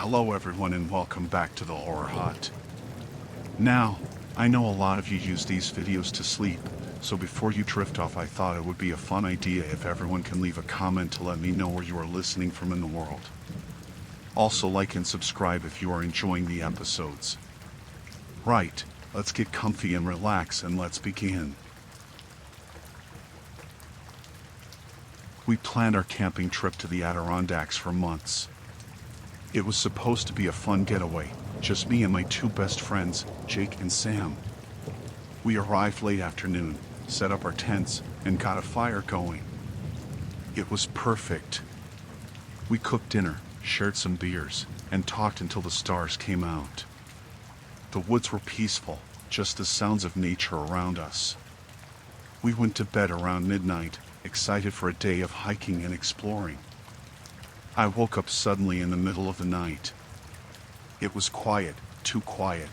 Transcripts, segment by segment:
Hello everyone and welcome back to the Horror Hut. Now, I know a lot of you use these videos to sleep, so before you drift off I thought it would be a fun idea if everyone can leave a comment to let me know where you are listening from in the world. Also like and subscribe if you are enjoying the episodes. Right, let's get comfy and relax and let's begin. We planned our camping trip to the Adirondacks for months. It was supposed to be a fun getaway, just me and my two best friends, Jake and Sam. We arrived late afternoon, set up our tents, and got a fire going. It was perfect. We cooked dinner, shared some beers, and talked until the stars came out. The woods were peaceful, just the sounds of nature around us. We went to bed around midnight, excited for a day of hiking and exploring. I woke up suddenly in the middle of the night. It was quiet, too quiet.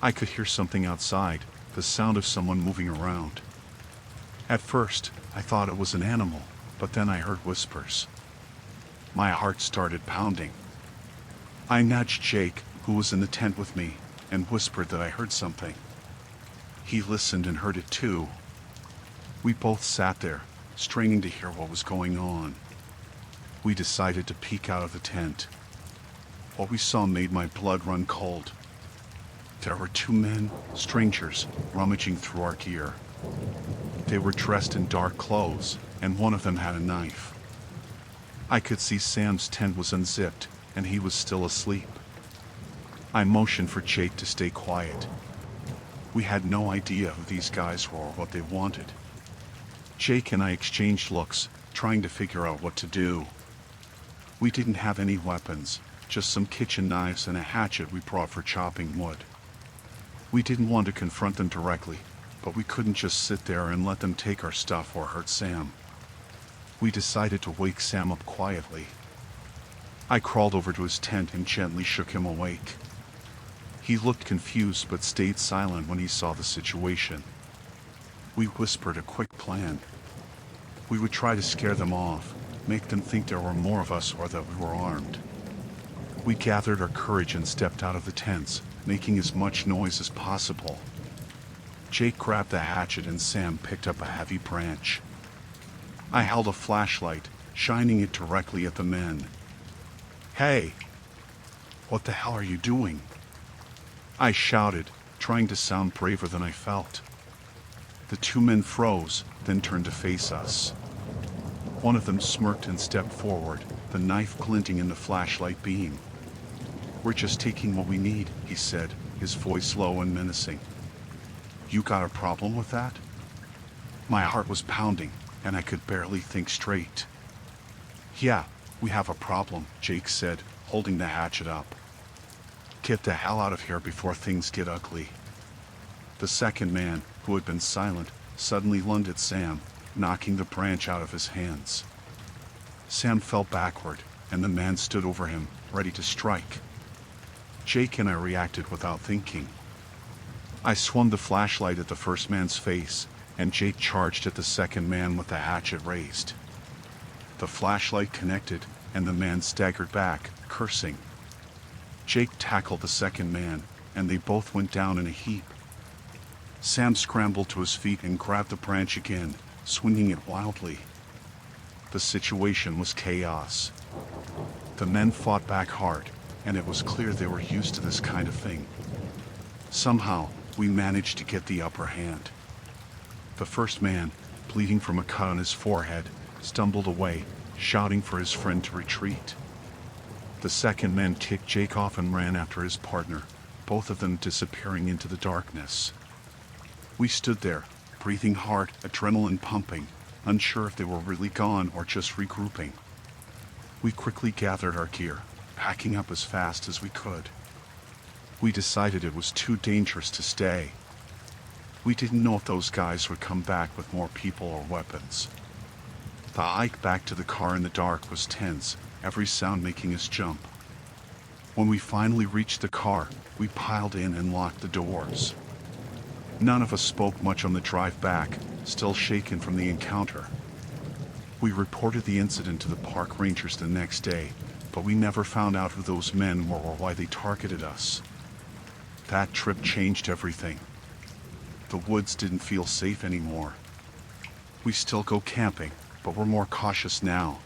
I could hear something outside, the sound of someone moving around. At first, I thought it was an animal, but then I heard whispers. My heart started pounding. I nudged Jake, who was in the tent with me, and whispered that I heard something. He listened and heard it too. We both sat there, straining to hear what was going on. We decided to peek out of the tent. What we saw made my blood run cold. There were two men, strangers, rummaging through our gear. They were dressed in dark clothes, and one of them had a knife. I could see Sam's tent was unzipped, and he was still asleep. I motioned for Jake to stay quiet. We had no idea who these guys were or what they wanted. Jake and I exchanged looks, trying to figure out what to do. We didn't have any weapons, just some kitchen knives and a hatchet we brought for chopping wood. We didn't want to confront them directly, but we couldn't just sit there and let them take our stuff or hurt Sam. We decided to wake Sam up quietly. I crawled over to his tent and gently shook him awake. He looked confused but stayed silent when he saw the situation. We whispered a quick plan. We would try to scare them off, make them think there were more of us or that we were armed. We gathered our courage and stepped out of the tents, making as much noise as possible. Jake grabbed the hatchet and Sam picked up a heavy branch. I held a flashlight, shining it directly at the men. "Hey! What the hell are you doing?" I shouted, trying to sound braver than I felt. The two men froze, then turned to face us. One of them smirked and stepped forward, the knife glinting in the flashlight beam. "We're just taking what we need," he said, his voice low and menacing. "You got a problem with that?" My heart was pounding, and I could barely think straight. "Yeah, we have a problem," Jake said, holding the hatchet up. "Get the hell out of here before things get ugly." The second man, who had been silent, suddenly lunged at Sam, knocking the branch out of his hands. Sam fell backward, and the man stood over him, ready to strike. Jake and I reacted without thinking. I swung the flashlight at the first man's face, and Jake charged at the second man with the hatchet raised. The flashlight connected, and the man staggered back, cursing. Jake tackled the second man, and they both went down in a heap. Sam scrambled to his feet and grabbed the branch again, swinging it wildly. The situation was chaos. The men fought back hard, and it was clear they were used to this kind of thing. Somehow, we managed to get the upper hand. The first man, bleeding from a cut on his forehead, stumbled away, shouting for his friend to retreat. The second man kicked Jake off and ran after his partner, both of them disappearing into the darkness. We stood there, breathing hard, adrenaline pumping, unsure if they were really gone or just regrouping. We quickly gathered our gear, packing up as fast as we could. We decided it was too dangerous to stay. We didn't know if those guys would come back with more people or weapons. The hike back to the car in the dark was tense, every sound making us jump. When we finally reached the car, we piled in and locked the doors. None of us spoke much on the drive back, still shaken from the encounter. We reported the incident to the park rangers the next day, but we never found out who those men were or why they targeted us. That trip changed everything. The woods didn't feel safe anymore. We still go camping, but we're more cautious now.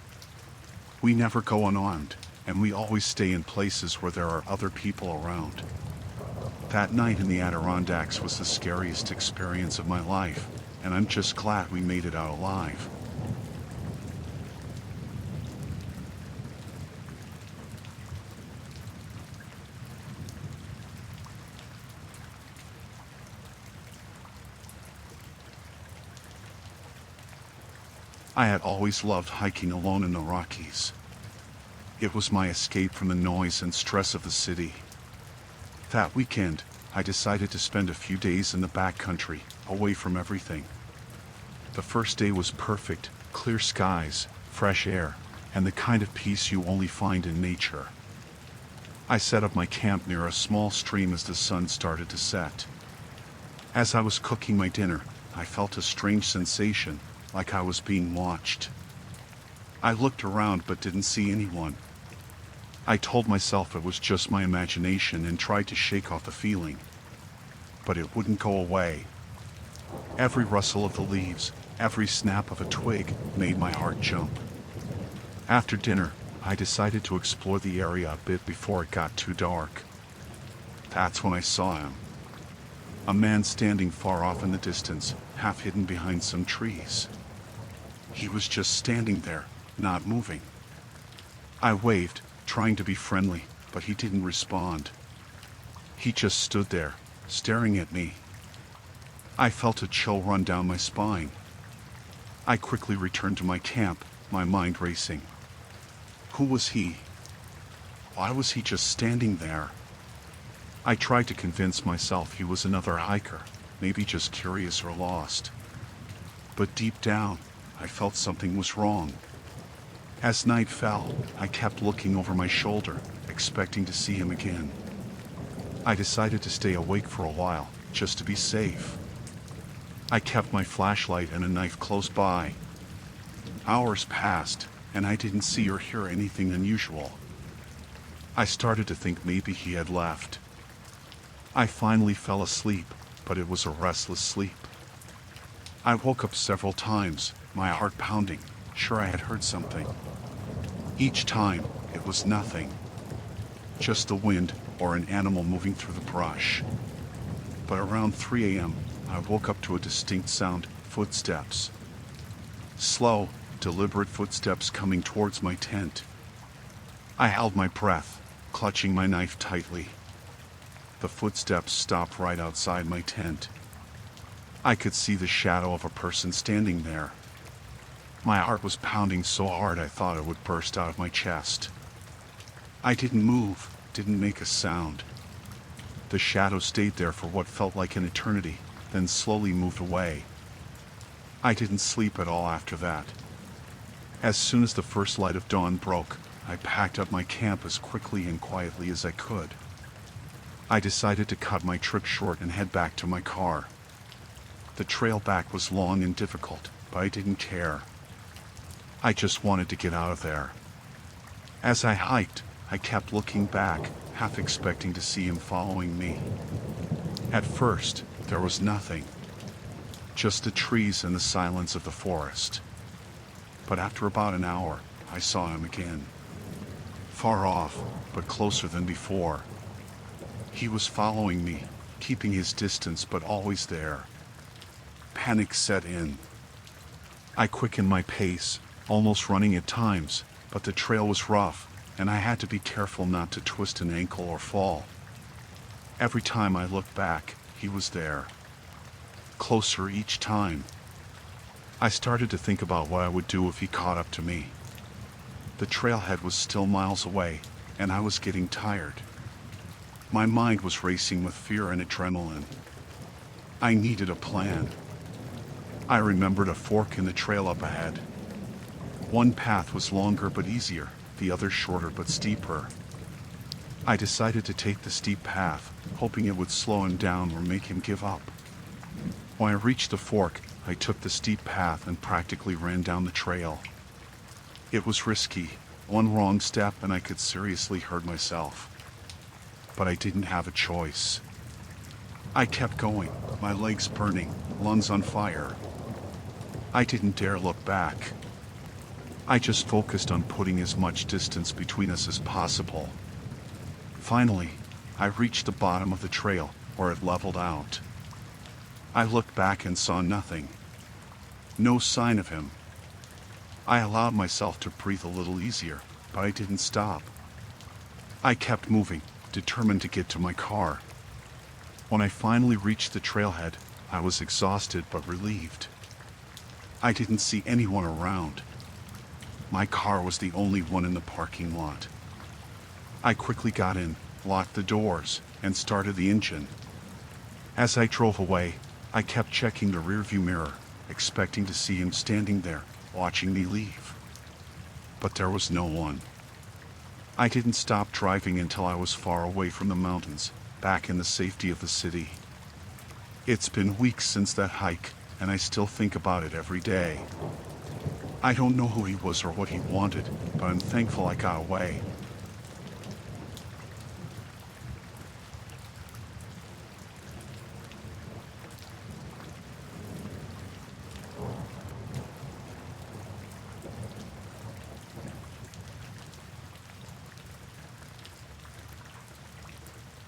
We never go unarmed, and we always stay in places where there are other people around. That night in the Adirondacks was the scariest experience of my life, and I'm just glad we made it out alive. I had always loved hiking alone in the Rockies. It was my escape from the noise and stress of the city. That weekend, I decided to spend a few days in the backcountry, away from everything. The first day was perfect, clear skies, fresh air, and the kind of peace you only find in nature. I set up my camp near a small stream as the sun started to set. As I was cooking my dinner, I felt a strange sensation, like I was being watched. I looked around but didn't see anyone. I told myself it was just my imagination and tried to shake off the feeling. But it wouldn't go away. Every rustle of the leaves, every snap of a twig made my heart jump. After dinner, I decided to explore the area a bit before it got too dark. That's when I saw him. A man standing far off in the distance, half hidden behind some trees. He was just standing there, not moving. I waved, trying to be friendly, but he didn't respond. He just stood there, staring at me. I felt a chill run down my spine. I quickly returned to my camp, my mind racing. Who was he? Why was he just standing there? I tried to convince myself he was another hiker, maybe just curious or lost. But deep down, I felt something was wrong. As night fell, I kept looking over my shoulder, expecting to see him again. I decided to stay awake for a while, just to be safe. I kept my flashlight and a knife close by. Hours passed, and I didn't see or hear anything unusual. I started to think maybe he had left. I finally fell asleep, but it was a restless sleep. I woke up several times, my heart pounding, sure I had heard something. Each time, it was nothing. Just the wind or an animal moving through the brush. But around 3 a.m., I woke up to a distinct sound, footsteps. Slow, deliberate footsteps coming towards my tent. I held my breath, clutching my knife tightly. The footsteps stopped right outside my tent. I could see the shadow of a person standing there. My heart was pounding so hard I thought it would burst out of my chest. I didn't move, didn't make a sound. The shadow stayed there for what felt like an eternity, then slowly moved away. I didn't sleep at all after that. As soon as the first light of dawn broke, I packed up my camp as quickly and quietly as I could. I decided to cut my trip short and head back to my car. The trail back was long and difficult, but I didn't care. I just wanted to get out of there. As I hiked, I kept looking back, half expecting to see him following me. At first, there was nothing. Just the trees and the silence of the forest. But after about an hour, I saw him again. Far off, but closer than before. He was following me, keeping his distance but always there. Panic set in. I quickened my pace, almost running at times, but the trail was rough, and I had to be careful not to twist an ankle or fall. Every time I looked back, he was there. Closer each time. I started to think about what I would do if he caught up to me. The trailhead was still miles away, and I was getting tired. My mind was racing with fear and adrenaline. I needed a plan. I remembered a fork in the trail up ahead. One path was longer but easier, the other shorter but steeper. I decided to take the steep path, hoping it would slow him down or make him give up. When I reached the fork, I took the steep path and practically ran down the trail. It was risky, One wrong step and I could seriously hurt myself. But I didn't have a choice. I kept going, my legs burning, lungs on fire. I didn't dare look back. I just focused on putting as much distance between us as possible. Finally, I reached the bottom of the trail, where it leveled out. I looked back and saw nothing. No sign of him. I allowed myself to breathe a little easier, but I didn't stop. I kept moving, determined to get to my car. When I finally reached the trailhead, I was exhausted but relieved. I didn't see anyone around. My car was the only one in the parking lot. I quickly got in, locked the doors, and started the engine. As I drove away, I kept checking the rearview mirror, expecting to see him standing there, watching me leave. But there was no one. I didn't stop driving until I was far away from the mountains, back in the safety of the city. It's been weeks since that hike, and I still think about it every day. I don't know who he was or what he wanted, but I'm thankful I got away.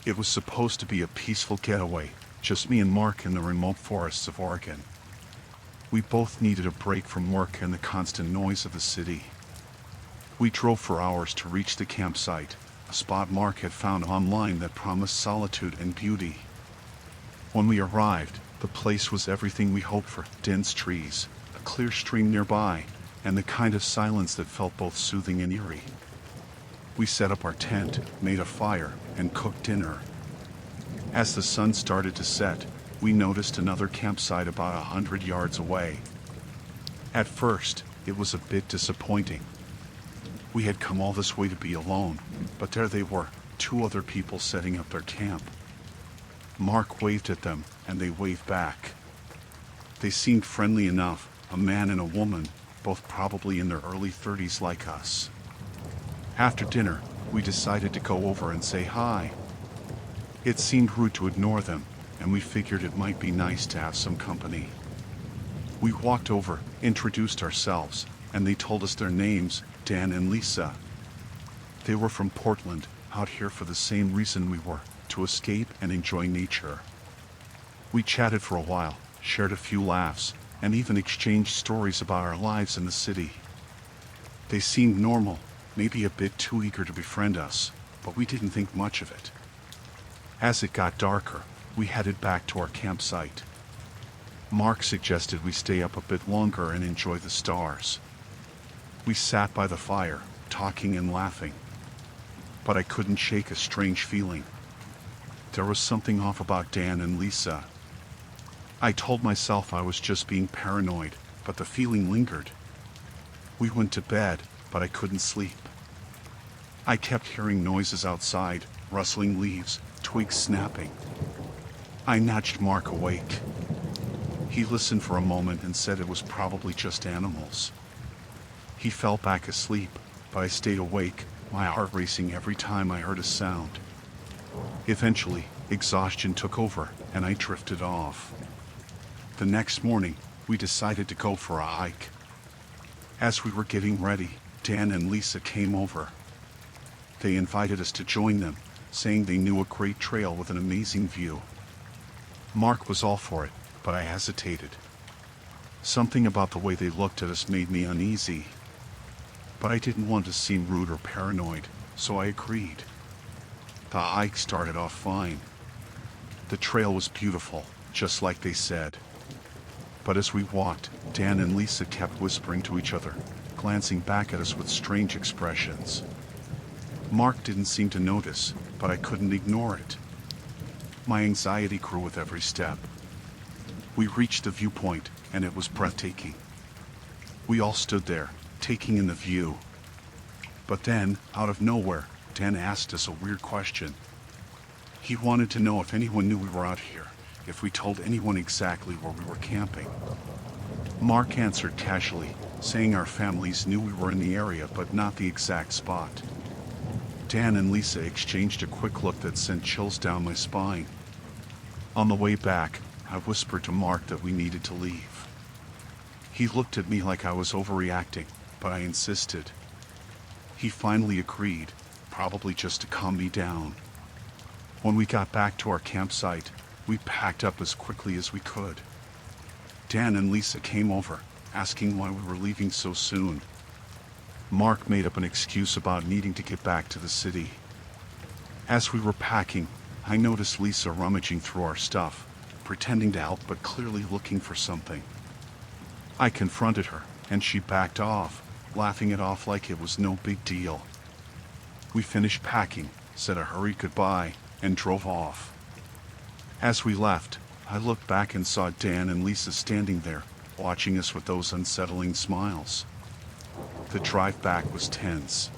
It was supposed to be a peaceful getaway, just me and Mark in the remote forests of Oregon. We both needed a break from work and the constant noise of the city. We drove for hours to reach the campsite, a spot Mark had found online that promised solitude and beauty. When we arrived, the place was everything we hoped for: dense trees, a clear stream nearby, and the kind of silence that felt both soothing and eerie. We set up our tent, made a fire, and cooked dinner. As the sun started to set, we noticed another campsite about 100 yards away. At first, it was a bit disappointing. We had come all this way to be alone, but there they were, two other people setting up their camp. Mark waved at them, and they waved back. They seemed friendly enough, a man and a woman, both probably in their early 30s like us. After dinner, we decided to go over and say hi. It seemed rude to ignore them, and we figured it might be nice to have some company. We walked over, introduced ourselves, and they told us their names, Dan and Lisa. They were from Portland, out here for the same reason we were, to escape and enjoy nature. We chatted for a while, shared a few laughs, and even exchanged stories about our lives in the city. They seemed normal, maybe a bit too eager to befriend us, but we didn't think much of it. As it got darker, we headed back to our campsite. Mark suggested we stay up a bit longer and enjoy the stars. We sat by the fire, talking and laughing. But I couldn't shake a strange feeling. There was something off about Dan and Lisa. I told myself I was just being paranoid, but the feeling lingered. We went to bed, but I couldn't sleep. I kept hearing noises outside, rustling leaves, twigs snapping. I nudged Mark awake. He listened for a moment and said it was probably just animals. He fell back asleep, but I stayed awake, my heart racing every time I heard a sound. Eventually, exhaustion took over, and I drifted off. The next morning, we decided to go for a hike. As we were getting ready, Dan and Lisa came over. They invited us to join them, saying they knew a great trail with an amazing view. Mark was all for it, but I hesitated. Something about the way they looked at us made me uneasy. But I didn't want to seem rude or paranoid, so I agreed. The hike started off fine. The trail was beautiful, just like they said. But as we walked, Dan and Lisa kept whispering to each other, glancing back at us with strange expressions. Mark didn't seem to notice, but I couldn't ignore it. My anxiety grew with every step. We reached the viewpoint, and it was breathtaking. We all stood there, taking in the view. But then, out of nowhere, Dan asked us a weird question. He wanted to know if anyone knew we were out here, if we told anyone exactly where we were camping. Mark answered casually, saying our families knew we were in the area but not the exact spot. Dan and Lisa exchanged a quick look that sent chills down my spine. On the way back, I whispered to Mark that we needed to leave. He looked at me like I was overreacting, but I insisted. He finally agreed, probably just to calm me down. When we got back to our campsite, we packed up as quickly as we could. Dan and Lisa came over, asking why we were leaving so soon. Mark made up an excuse about needing to get back to the city. As we were packing, I noticed Lisa rummaging through our stuff, pretending to help but clearly looking for something. I confronted her, and she backed off, laughing it off like it was no big deal. We finished packing, said a hurried goodbye, and drove off. As we left, I looked back and saw Dan and Lisa standing there, watching us with those unsettling smiles. The drive back was tense.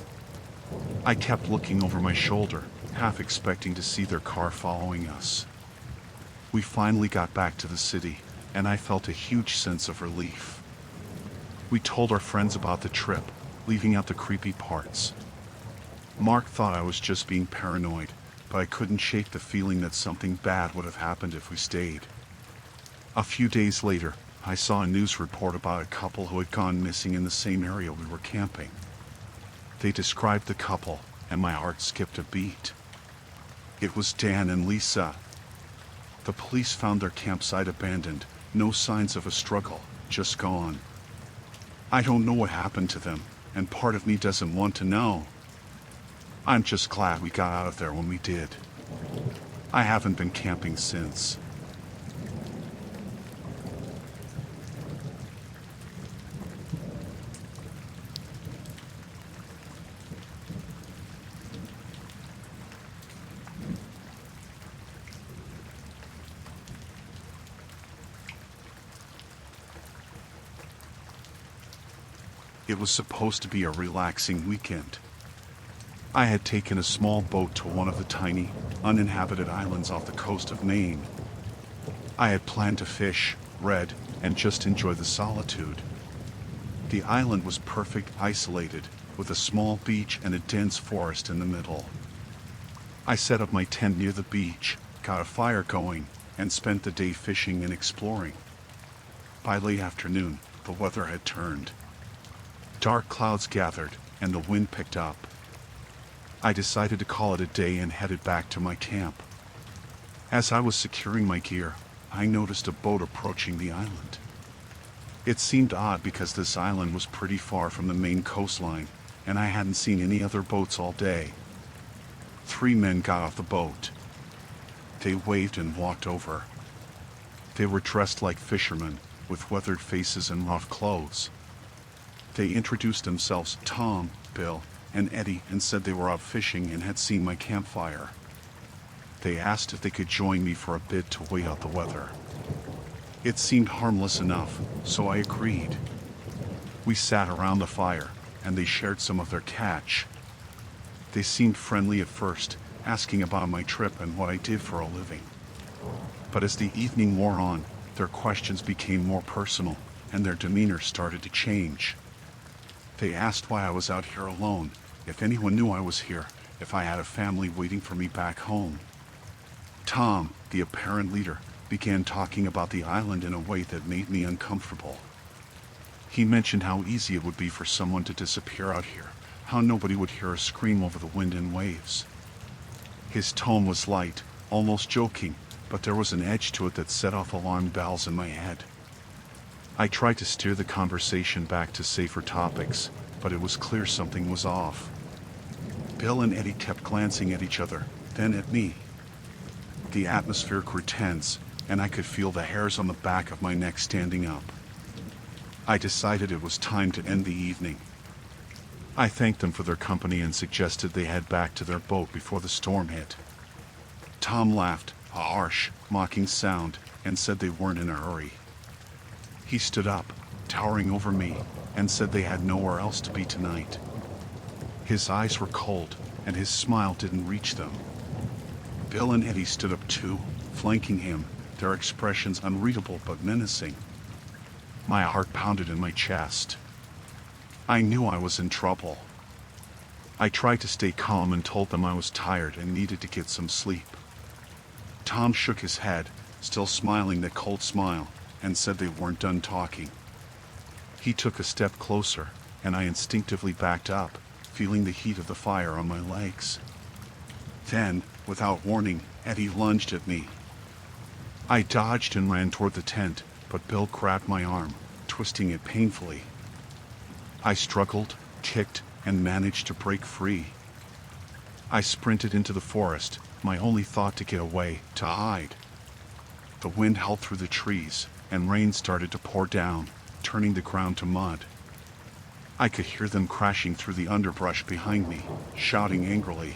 I kept looking over my shoulder, half expecting to see their car following us. We finally got back to the city, and I felt a huge sense of relief. We told our friends about the trip, leaving out the creepy parts. Mark thought I was just being paranoid, but I couldn't shake the feeling that something bad would have happened if we stayed. A few days later, I saw a news report about a couple who had gone missing in the same area we were camping. They described the couple, and my heart skipped a beat. It was Dan and Lisa. The police found their campsite abandoned, no signs of a struggle, just gone. I don't know what happened to them, and part of me doesn't want to know. I'm just glad we got out of there when we did. I haven't been camping since. It was supposed to be a relaxing weekend. I had taken a small boat to one of the tiny, uninhabited islands off the coast of Maine. I had planned to fish, read, and just enjoy the solitude. The island was perfect, isolated, with a small beach and a dense forest in the middle. I set up my tent near the beach, got a fire going, and spent the day fishing and exploring. By late afternoon, the weather had turned. Dark clouds gathered, and the wind picked up. I decided to call it a day and headed back to my camp. As I was securing my gear, I noticed a boat approaching the island. It seemed odd because this island was pretty far from the Maine coastline, and I hadn't seen any other boats all day. 3 men got off the boat. They waved and walked over. They were dressed like fishermen, with weathered faces and rough clothes. They introduced themselves, Tom, Bill, and Eddie, and said they were out fishing and had seen my campfire. They asked if they could join me for a bit to wait out the weather. It seemed harmless enough, so I agreed. We sat around the fire, and they shared some of their catch. They seemed friendly at first, asking about my trip and what I did for a living. But as the evening wore on, their questions became more personal, and their demeanor started to change. They asked why I was out here alone, if anyone knew I was here, if I had a family waiting for me back home. Tom, the apparent leader, began talking about the island in a way that made me uncomfortable. He mentioned how easy it would be for someone to disappear out here, how nobody would hear a scream over the wind and waves. His tone was light, almost joking, but there was an edge to it that set off alarm bells in my head. I tried to steer the conversation back to safer topics, but it was clear something was off. Bill and Eddie kept glancing at each other, then at me. The atmosphere grew tense, and I could feel the hairs on the back of my neck standing up. I decided it was time to end the evening. I thanked them for their company and suggested they head back to their boat before the storm hit. Tom laughed, a harsh, mocking sound, and said they weren't in a hurry. He stood up, towering over me, and said they had nowhere else to be tonight. His eyes were cold, and his smile didn't reach them. Bill and Eddie stood up too, flanking him, their expressions unreadable but menacing. My heart pounded in my chest. I knew I was in trouble. I tried to stay calm and told them I was tired and needed to get some sleep. Tom shook his head, still smiling that cold smile, and said they weren't done talking. He took a step closer, and I instinctively backed up, feeling the heat of the fire on my legs. Then, without warning, Eddie lunged at me. I dodged and ran toward the tent, but Bill grabbed my arm, twisting it painfully. I struggled, kicked, and managed to break free. I sprinted into the forest, my only thought to get away, to hide. The wind howled through the trees, and rain started to pour down, turning the ground to mud. I could hear them crashing through the underbrush behind me, shouting angrily.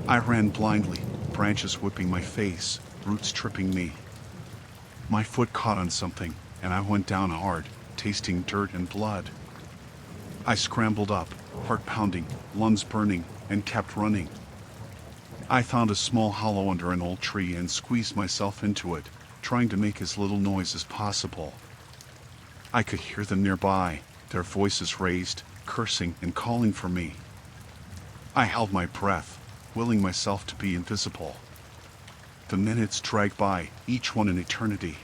I ran blindly, branches whipping my face, roots tripping me. My foot caught on something, and I went down hard, tasting dirt and blood. I scrambled up, heart pounding, lungs burning, and kept running. I found a small hollow under an old tree and squeezed myself into it, trying to make as little noise as possible. I could hear them nearby, their voices raised, cursing and calling for me. I held my breath, willing myself to be invisible. The minutes dragged by, each one an eternity.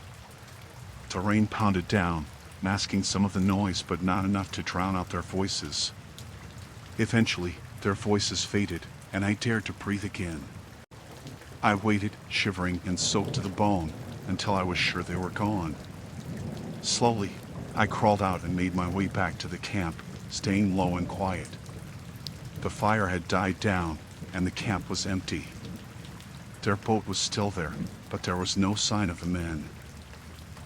The rain pounded down, masking some of the noise but not enough to drown out their voices. Eventually, their voices faded, and I dared to breathe again. I waited, shivering and soaked to the bone, until I was sure they were gone. Slowly, I crawled out and made my way back to the camp, staying low and quiet. The fire had died down, and the camp was empty. Their boat was still there, but there was no sign of the men.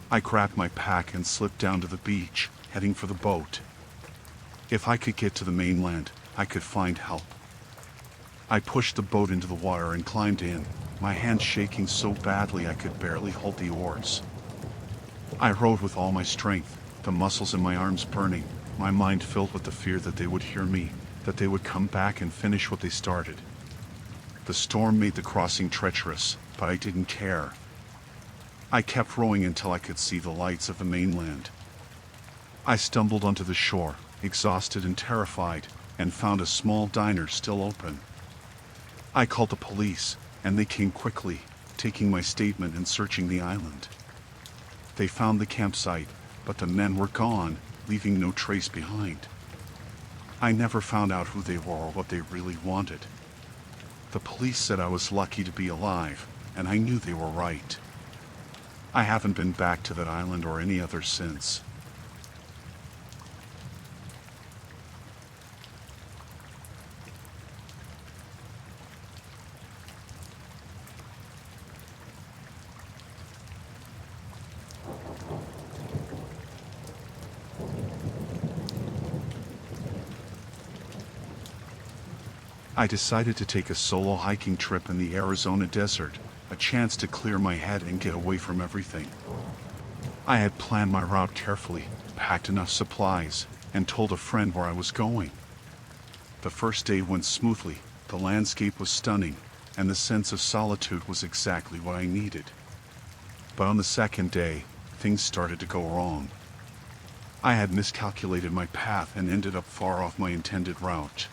I grabbed my pack and slipped down to the beach, heading for the boat. If I could get to the mainland, I could find help. I pushed the boat into the water and climbed in, my hands shaking so badly I could barely hold the oars. I rowed with all my strength, the muscles in my arms burning, my mind filled with the fear that they would hear me, that they would come back and finish what they started. The storm made the crossing treacherous, but I didn't care. I kept rowing until I could see the lights of the mainland. I stumbled onto the shore, exhausted and terrified, and found a small diner still open. I called the police, and they came quickly, taking my statement and searching the island. They found the campsite, but the men were gone, leaving no trace behind. I never found out who they were or what they really wanted. The police said I was lucky to be alive, and I knew they were right. I haven't been back to that island or any other since. I decided to take a solo hiking trip in the Arizona desert, a chance to clear my head and get away from everything. I had planned my route carefully, packed enough supplies, and told a friend where I was going. The first day went smoothly, the landscape was stunning, and the sense of solitude was exactly what I needed. But on the second day, things started to go wrong. I had miscalculated my path and ended up far off my intended route.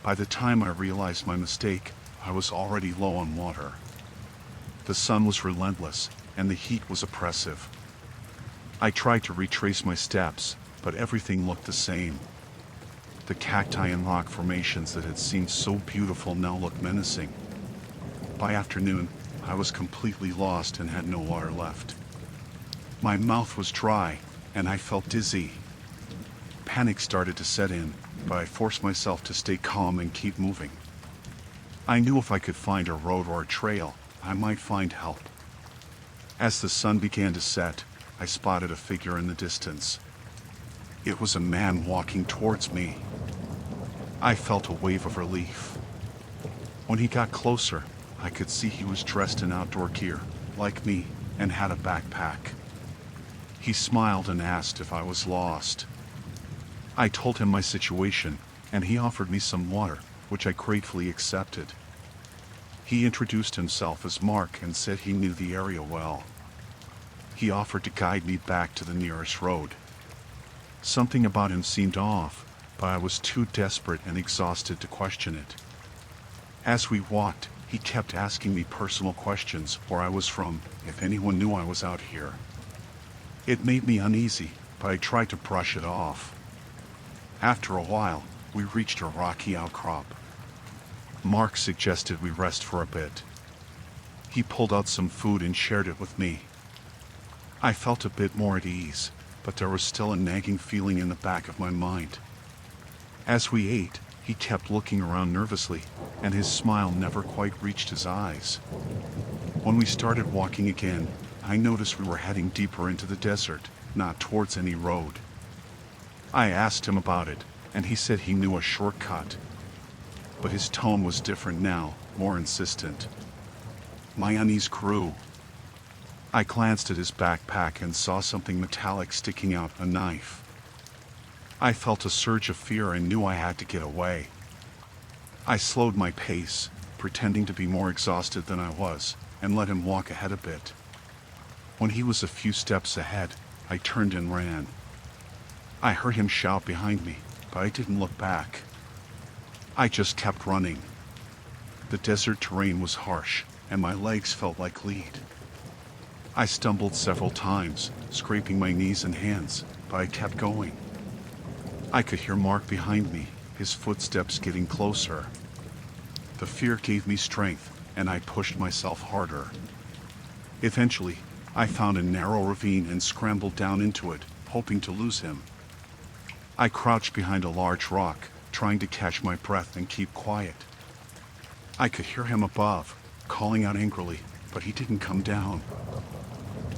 By the time I realized my mistake, I was already low on water. The sun was relentless, and the heat was oppressive. I tried to retrace my steps, but everything looked the same. The cacti and rock formations that had seemed so beautiful now looked menacing. By afternoon, I was completely lost and had no water left. My mouth was dry, and I felt dizzy. Panic started to set in, but I forced myself to stay calm and keep moving. I knew if I could find a road or a trail, I might find help. As the sun began to set, I spotted a figure in the distance. It was a man walking towards me. I felt a wave of relief. When he got closer, I could see he was dressed in outdoor gear, like me, and had a backpack. He smiled and asked if I was lost. I told him my situation, and he offered me some water, which I gratefully accepted. He introduced himself as Mark and said he knew the area well. He offered to guide me back to the nearest road. Something about him seemed off, but I was too desperate and exhausted to question it. As we walked, he kept asking me personal questions, where I was from, if anyone knew I was out here. It made me uneasy, but I tried to brush it off. After a while, we reached a rocky outcrop. Mark suggested we rest for a bit. He pulled out some food and shared it with me. I felt a bit more at ease, but there was still a nagging feeling in the back of my mind. As we ate, he kept looking around nervously, and his smile never quite reached his eyes. When we started walking again, I noticed we were heading deeper into the desert, not towards any road. I asked him about it, and he said he knew a shortcut. But his tone was different now, more insistent. My unease grew. I glanced at his backpack and saw something metallic sticking out, a knife. I felt a surge of fear and knew I had to get away. I slowed my pace, pretending to be more exhausted than I was, and let him walk ahead a bit. When he was a few steps ahead, I turned and ran. I heard him shout behind me, but I didn't look back. I just kept running. The desert terrain was harsh, and my legs felt like lead. I stumbled several times, scraping my knees and hands, but I kept going. I could hear Mark behind me, his footsteps getting closer. The fear gave me strength, and I pushed myself harder. Eventually, I found a narrow ravine and scrambled down into it, hoping to lose him. I crouched behind a large rock, trying to catch my breath and keep quiet. I could hear him above, calling out angrily, but he didn't come down.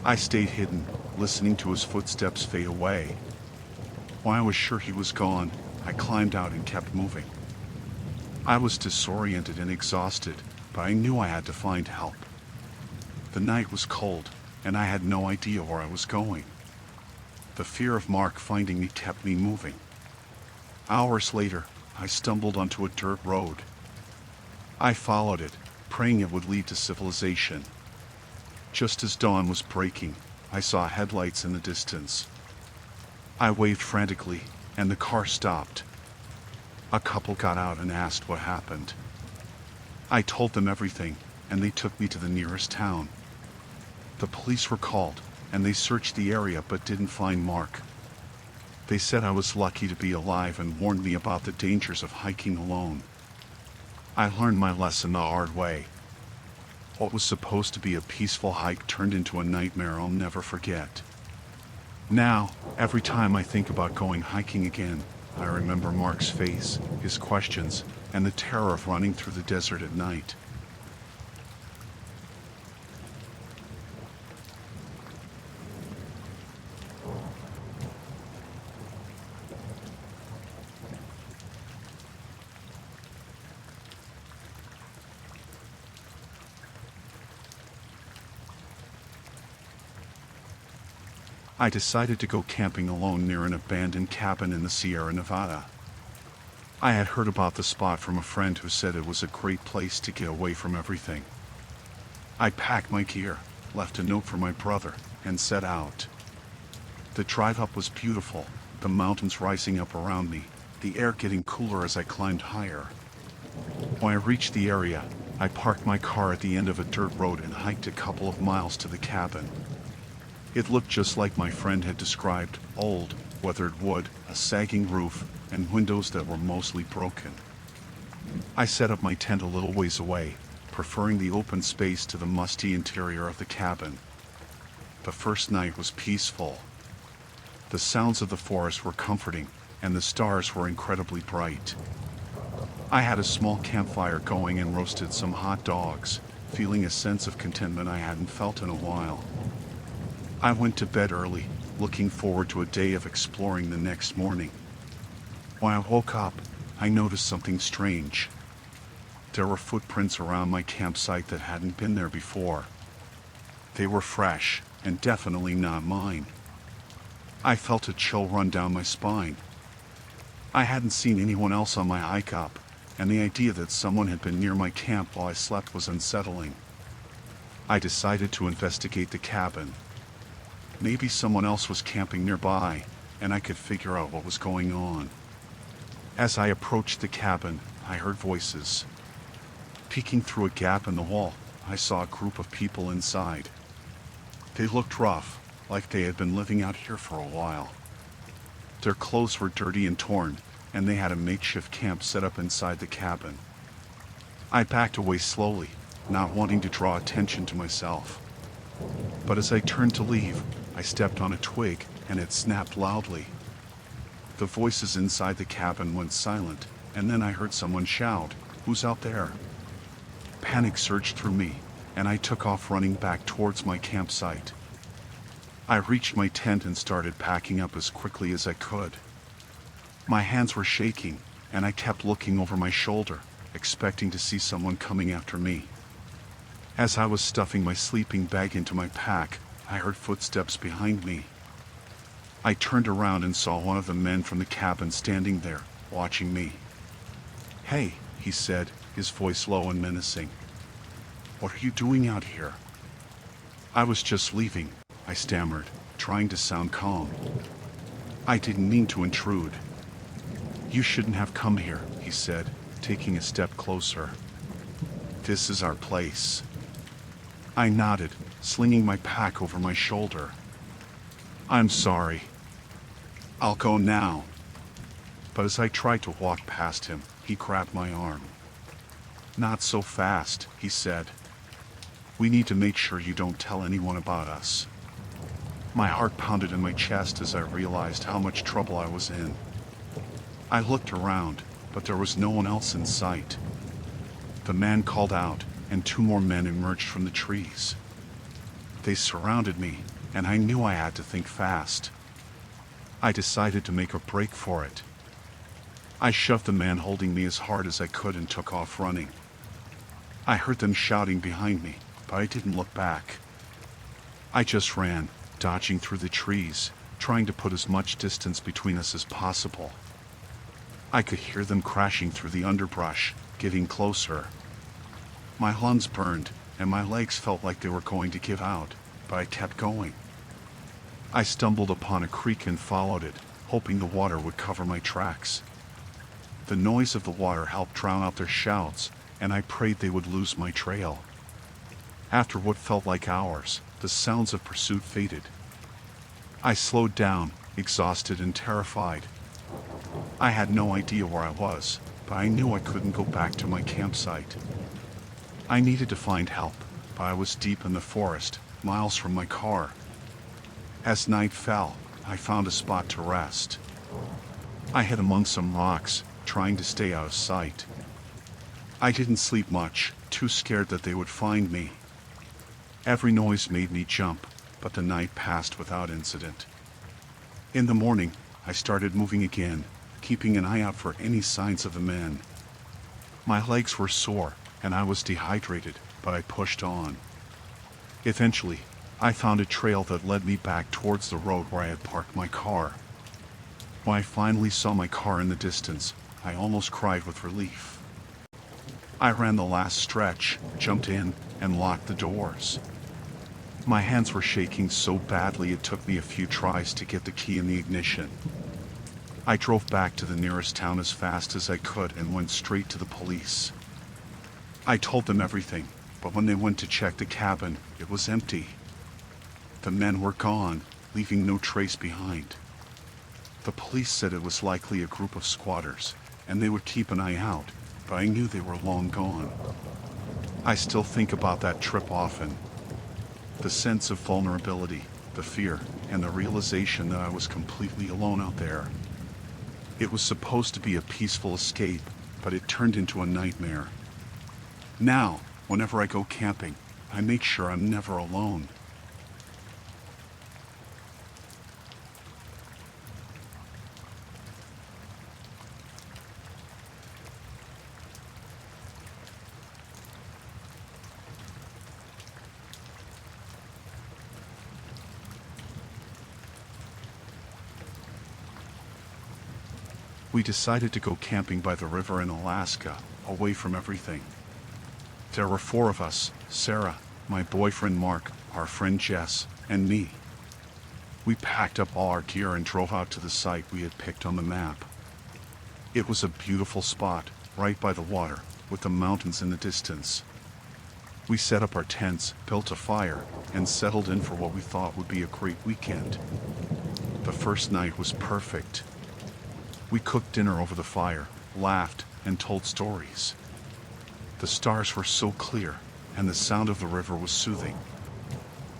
I stayed hidden, listening to his footsteps fade away. When I was sure he was gone, I climbed out and kept moving. I was disoriented and exhausted, but I knew I had to find help. The night was cold, and I had no idea where I was going. The fear of Mark finding me kept me moving. Hours later, I stumbled onto a dirt road. I followed it, praying it would lead to civilization. Just as dawn was breaking, I saw headlights in the distance. I waved frantically, and the car stopped. A couple got out and asked what happened. I told them everything, and they took me to the nearest town. The police were called, and they searched the area but didn't find Mark. They said I was lucky to be alive and warned me about the dangers of hiking alone. I learned my lesson the hard way. What was supposed to be a peaceful hike turned into a nightmare I'll never forget. Now, every time I think about going hiking again, I remember Mark's face, his questions, and the terror of running through the desert at night. I decided to go camping alone near an abandoned cabin in the Sierra Nevada. I had heard about the spot from a friend who said it was a great place to get away from everything. I packed my gear, left a note for my brother, and set out. The drive up was beautiful, the mountains rising up around me, the air getting cooler as I climbed higher. When I reached the area, I parked my car at the end of a dirt road and hiked a couple of miles to the cabin. It looked just like my friend had described, old, weathered wood, a sagging roof, and windows that were mostly broken. I set up my tent a little ways away, preferring the open space to the musty interior of the cabin. The first night was peaceful. The sounds of the forest were comforting, and the stars were incredibly bright. I had a small campfire going and roasted some hot dogs, feeling a sense of contentment I hadn't felt in a while. I went to bed early, looking forward to a day of exploring the next morning. When I woke up, I noticed something strange. There were footprints around my campsite that hadn't been there before. They were fresh, and definitely not mine. I felt a chill run down my spine. I hadn't seen anyone else on my hike up, and the idea that someone had been near my camp while I slept was unsettling. I decided to investigate the cabin. Maybe someone else was camping nearby, and I could figure out what was going on. As I approached the cabin, I heard voices. Peeking through a gap in the wall, I saw a group of people inside. They looked rough, like they had been living out here for a while. Their clothes were dirty and torn, and they had a makeshift camp set up inside the cabin. I backed away slowly, not wanting to draw attention to myself. But as I turned to leave, I stepped on a twig, and it snapped loudly. The voices inside the cabin went silent, and then I heard someone shout, "Who's out there?" Panic surged through me, and I took off running back towards my campsite. I reached my tent and started packing up as quickly as I could. My hands were shaking, and I kept looking over my shoulder, expecting to see someone coming after me. As I was stuffing my sleeping bag into my pack, I heard footsteps behind me. I turned around and saw one of the men from the cabin standing there, watching me. "Hey," he said, his voice low and menacing. "What are you doing out here?" "I was just leaving," I stammered, trying to sound calm. "I didn't mean to intrude." "You shouldn't have come here," he said, taking a step closer. "This is our place." I nodded, slinging my pack over my shoulder. "I'm sorry. I'll go now." But as I tried to walk past him, he grabbed my arm. "Not so fast," he said. "We need to make sure you don't tell anyone about us." My heart pounded in my chest as I realized how much trouble I was in. I looked around, but there was no one else in sight. The man called out, and two more men emerged from the trees. They surrounded me, and I knew I had to think fast. I decided to make a break for it. I shoved the man holding me as hard as I could and took off running. I heard them shouting behind me, but I didn't look back. I just ran, dodging through the trees, trying to put as much distance between us as possible. I could hear them crashing through the underbrush, getting closer. My lungs burned, and my legs felt like they were going to give out, but I kept going. I stumbled upon a creek and followed it, hoping the water would cover my tracks. The noise of the water helped drown out their shouts, and I prayed they would lose my trail. After what felt like hours, the sounds of pursuit faded. I slowed down, exhausted and terrified. I had no idea where I was, but I knew I couldn't go back to my campsite. I needed to find help, but I was deep in the forest, miles from my car. As night fell, I found a spot to rest. I hid among some rocks, trying to stay out of sight. I didn't sleep much, too scared that they would find me. Every noise made me jump, but the night passed without incident. In the morning, I started moving again, keeping an eye out for any signs of the men. My legs were sore, and I was dehydrated, but I pushed on. Eventually, I found a trail that led me back towards the road where I had parked my car. When I finally saw my car in the distance, I almost cried with relief. I ran the last stretch, jumped in, and locked the doors. My hands were shaking so badly it took me a few tries to get the key in the ignition. I drove back to the nearest town as fast as I could and went straight to the police. I told them everything, but when they went to check the cabin, it was empty. The men were gone, leaving no trace behind. The police said it was likely a group of squatters, and they would keep an eye out, but I knew they were long gone. I still think about that trip often. The sense of vulnerability, the fear, and the realization that I was completely alone out there. It was supposed to be a peaceful escape, but it turned into a nightmare. Now, whenever I go camping, I make sure I'm never alone. We decided to go camping by the river in Alaska, away from everything. There were 4 of us: Sarah, my boyfriend Mark, our friend Jess, and me. We packed up all our gear and drove out to the site we had picked on the map. It was a beautiful spot, right by the water, with the mountains in the distance. We set up our tents, built a fire, and settled in for what we thought would be a great weekend. The first night was perfect. We cooked dinner over the fire, laughed, and told stories. The stars were so clear, and the sound of the river was soothing.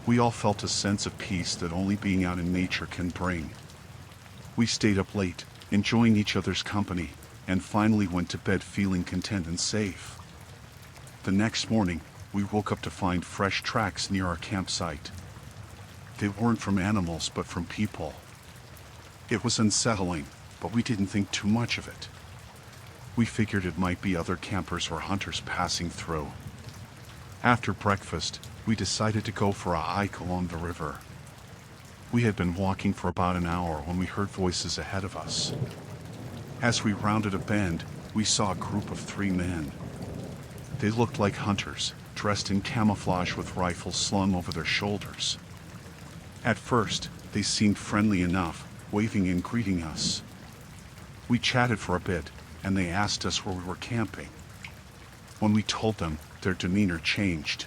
We all felt a sense of peace that only being out in nature can bring. We stayed up late, enjoying each other's company, and finally went to bed feeling content and safe. The next morning, we woke up to find fresh tracks near our campsite. They weren't from animals, but from people. It was unsettling, but we didn't think too much of it. We figured it might be other campers or hunters passing through. After breakfast, we decided to go for a hike along the river. We had been walking for about an hour when we heard voices ahead of us. As we rounded a bend, we saw a group of 3 men. They looked like hunters, dressed in camouflage with rifles slung over their shoulders. At first, they seemed friendly enough, waving and greeting us. We chatted for a bit, and they asked us where we were camping. When we told them, their demeanor changed.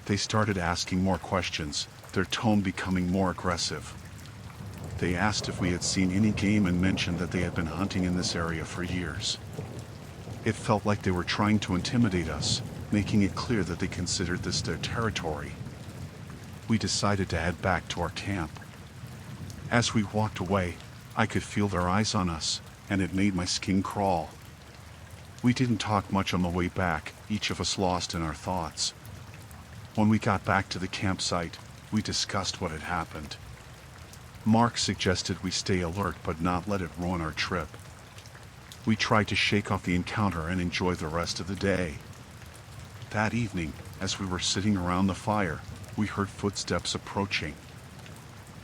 They started asking more questions, their tone becoming more aggressive. They asked if we had seen any game and mentioned that they had been hunting in this area for years. It felt like they were trying to intimidate us, making it clear that they considered this their territory. We decided to head back to our camp. As we walked away, I could feel their eyes on us, and it made my skin crawl. We didn't talk much on the way back, each of us lost in our thoughts. When we got back to the campsite, we discussed what had happened. Mark suggested we stay alert but not let it ruin our trip. We tried to shake off the encounter and enjoy the rest of the day. That evening, as we were sitting around the fire, we heard footsteps approaching.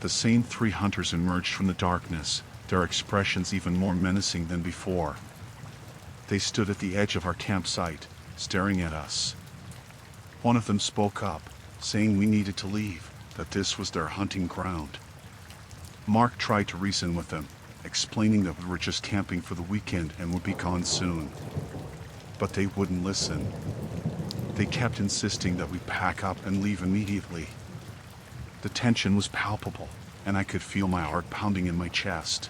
The same 3 hunters emerged from the darkness, their expressions even more menacing than before. They stood at the edge of our campsite, staring at us. One of them spoke up, saying we needed to leave, that this was their hunting ground. Mark tried to reason with them, explaining that we were just camping for the weekend and would be gone soon. But they wouldn't listen. They kept insisting that we pack up and leave immediately. The tension was palpable, and I could feel my heart pounding in my chest.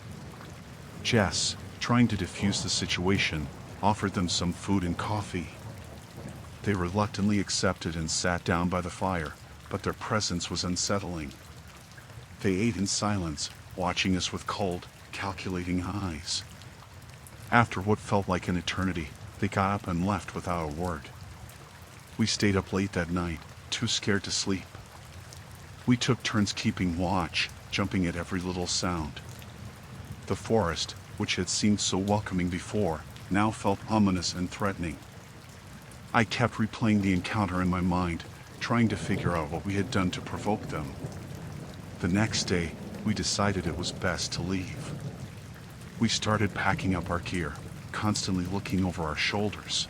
Jess, trying to defuse the situation, offered them some food and coffee. They reluctantly accepted and sat down by the fire, but their presence was unsettling. They ate in silence, watching us with cold, calculating eyes. After what felt like an eternity, they got up and left without a word. We stayed up late that night, too scared to sleep. We took turns keeping watch, jumping at every little sound. The forest, which had seemed so welcoming before, now felt ominous and threatening. I kept replaying the encounter in my mind, trying to figure out what we had done to provoke them. The next day, we decided it was best to leave. We started packing up our gear, constantly looking over our shoulders.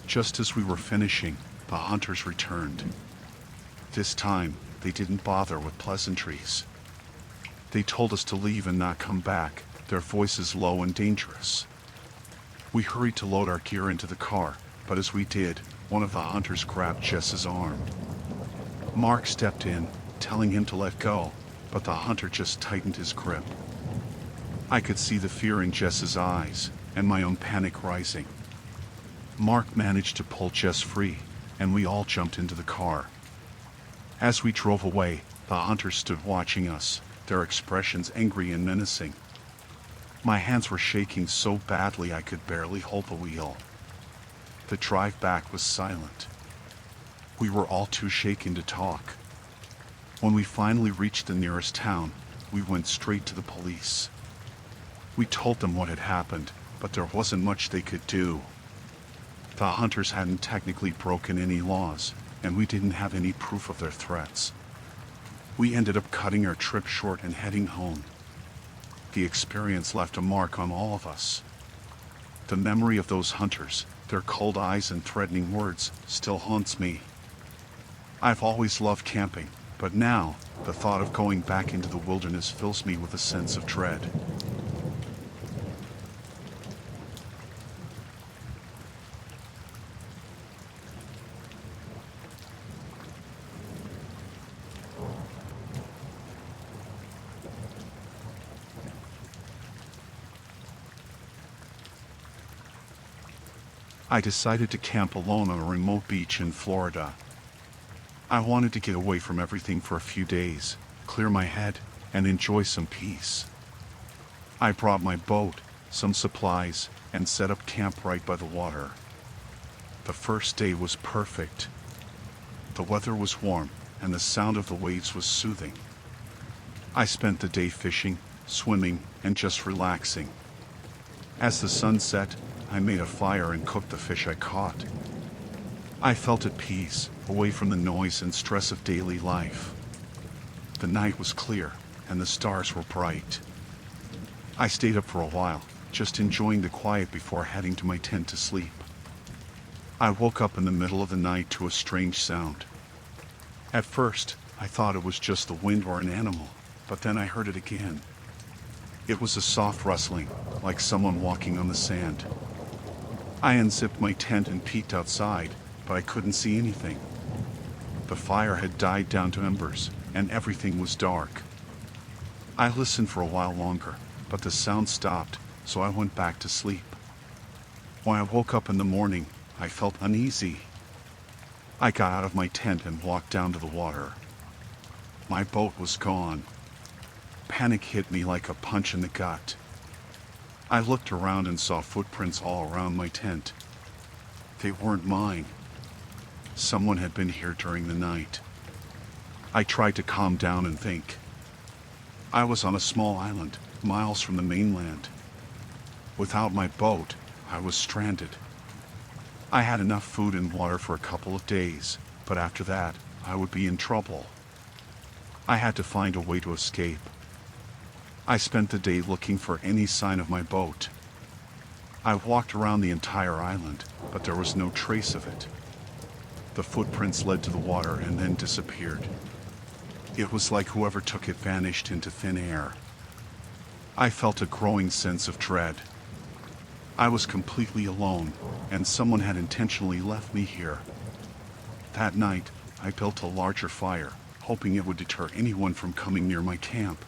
Just as we were finishing, the hunters returned. This time, they didn't bother with pleasantries. They told us to leave and not come back, their voices low and dangerous. We hurried to load our gear into the car, but as we did, one of the hunters grabbed Jess's arm. Mark stepped in, telling him to let go, but the hunter just tightened his grip. I could see the fear in Jess's eyes, and my own panic rising. Mark managed to pull Jess free, and we all jumped into the car. As we drove away, the hunters stood watching us, their expressions angry and menacing. My hands were shaking so badly I could barely hold the wheel. The drive back was silent. We were all too shaken to talk. When we finally reached the nearest town, we went straight to the police. We told them what had happened, but there wasn't much they could do. The hunters hadn't technically broken any laws, and we didn't have any proof of their threats. We ended up cutting our trip short and heading home. The experience left a mark on all of us. The memory of those hunters, their cold eyes and threatening words, still haunts me. I've always loved camping, But now, the thought of going back into the wilderness fills me with a sense of dread. I decided to camp alone on a remote beach in Florida. I wanted to get away from everything for a few days, clear my head, and enjoy some peace. I brought my boat, some supplies, and set up camp right by the water. The first day was perfect. The weather was warm, and the sound of the waves was soothing. I spent the day fishing, swimming, and just relaxing. As the sun set, I made a fire and cooked the fish I caught. I felt at peace, away from the noise and stress of daily life. The night was clear, and the stars were bright. I stayed up for a while, just enjoying the quiet before heading to my tent to sleep. I woke up in the middle of the night to a strange sound. At first, I thought it was just the wind or an animal, but then I heard it again. It was a soft rustling, like someone walking on the sand. I unzipped my tent and peeked outside, but I couldn't see anything. The fire had died down to embers, and everything was dark. I listened for a while longer, but the sound stopped, so I went back to sleep. When I woke up in the morning, I felt uneasy. I got out of my tent and walked down to the water. My boat was gone. Panic hit me like a punch in the gut. I looked around and saw footprints all around my tent. They weren't mine. Someone had been here during the night. I tried to calm down and think. I was on a small island, miles from the mainland. Without my boat, I was stranded. I had enough food and water for a couple of days, but after that, I would be in trouble. I had to find a way to escape. I spent the day looking for any sign of my boat. I walked around the entire island, but there was no trace of it. The footprints led to the water and then disappeared. It was like whoever took it vanished into thin air. I felt a growing sense of dread. I was completely alone, and someone had intentionally left me here. That night, I built a larger fire, hoping it would deter anyone from coming near my camp.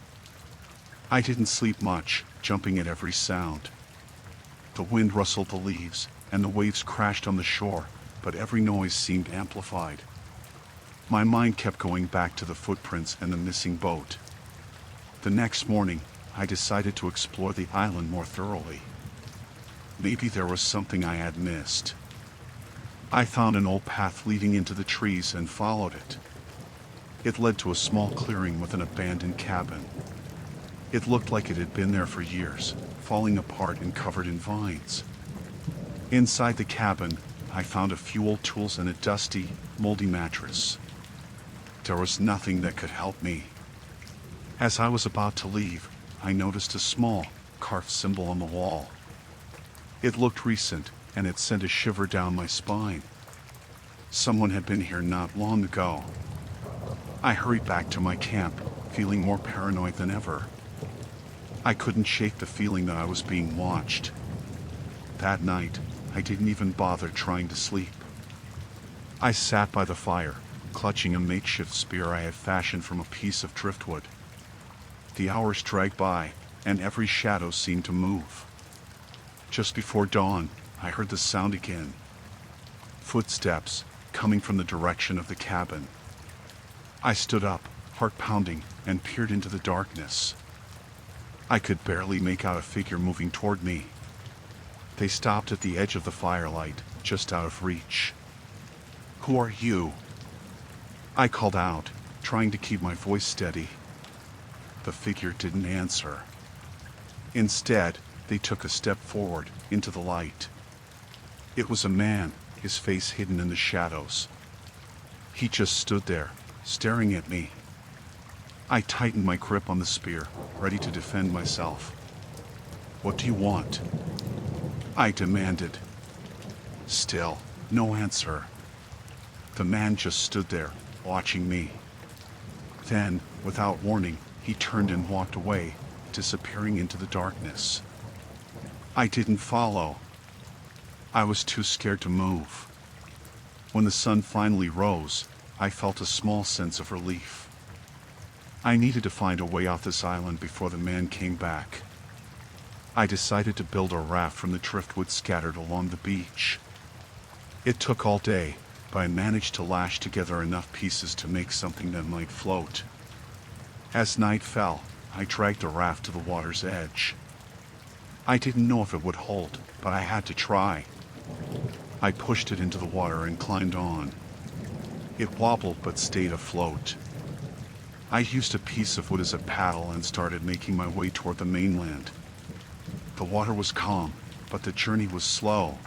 I didn't sleep much, jumping at every sound. The wind rustled the leaves, and the waves crashed on the shore, but every noise seemed amplified. My mind kept going back to the footprints and the missing boat. The next morning, I decided to explore the island more thoroughly. Maybe there was something I had missed. I found an old path leading into the trees and followed it. It led to a small clearing with an abandoned cabin. It looked like it had been there for years, falling apart and covered in vines. Inside the cabin, I found a few old tools and a dusty, moldy mattress. There was nothing that could help me. As I was about to leave, I noticed a small, carved symbol on the wall. It looked recent, and it sent a shiver down my spine. Someone had been here not long ago. I hurried back to my camp, feeling more paranoid than ever. I couldn't shake the feeling that I was being watched. That night, I didn't even bother trying to sleep. I sat by the fire, clutching a makeshift spear I had fashioned from a piece of driftwood. The hours dragged by, and every shadow seemed to move. Just before dawn, I heard the sound again. Footsteps, coming from the direction of the cabin. I stood up, heart pounding, and peered into the darkness. I could barely make out a figure moving toward me. They stopped at the edge of the firelight, just out of reach. "Who are you?" I called out, trying to keep my voice steady. The figure didn't answer. Instead, they took a step forward, into the light. It was a man, his face hidden in the shadows. He just stood there, staring at me. I tightened my grip on the spear, ready to defend myself. "What do you want?" I demanded. Still, no answer. The man just stood there, watching me. Then, without warning, he turned and walked away, disappearing into the darkness. I didn't follow. I was too scared to move. When the sun finally rose, I felt a small sense of relief. I needed to find a way off this island before the man came back. I decided to build a raft from the driftwood scattered along the beach. It took all day, but I managed to lash together enough pieces to make something that might float. As night fell, I dragged the raft to the water's edge. I didn't know if it would hold, but I had to try. I pushed it into the water and climbed on. It wobbled but stayed afloat. I used a piece of wood as a paddle and started making my way toward the mainland. The water was calm, but the journey was slow.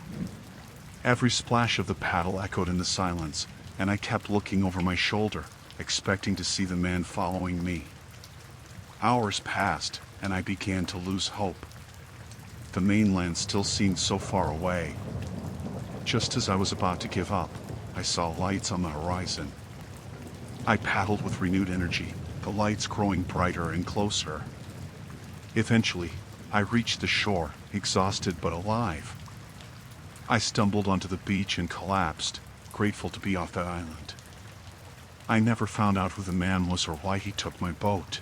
Every splash of the paddle echoed in the silence, and I kept looking over my shoulder, expecting to see the man following me. Hours passed, and I began to lose hope. The mainland still seemed so far away. Just as I was about to give up, I saw lights on the horizon. I paddled with renewed energy, the lights growing brighter and closer. Eventually, I reached the shore, exhausted but alive. I stumbled onto the beach and collapsed, grateful to be off that island. I never found out who the man was or why he took my boat.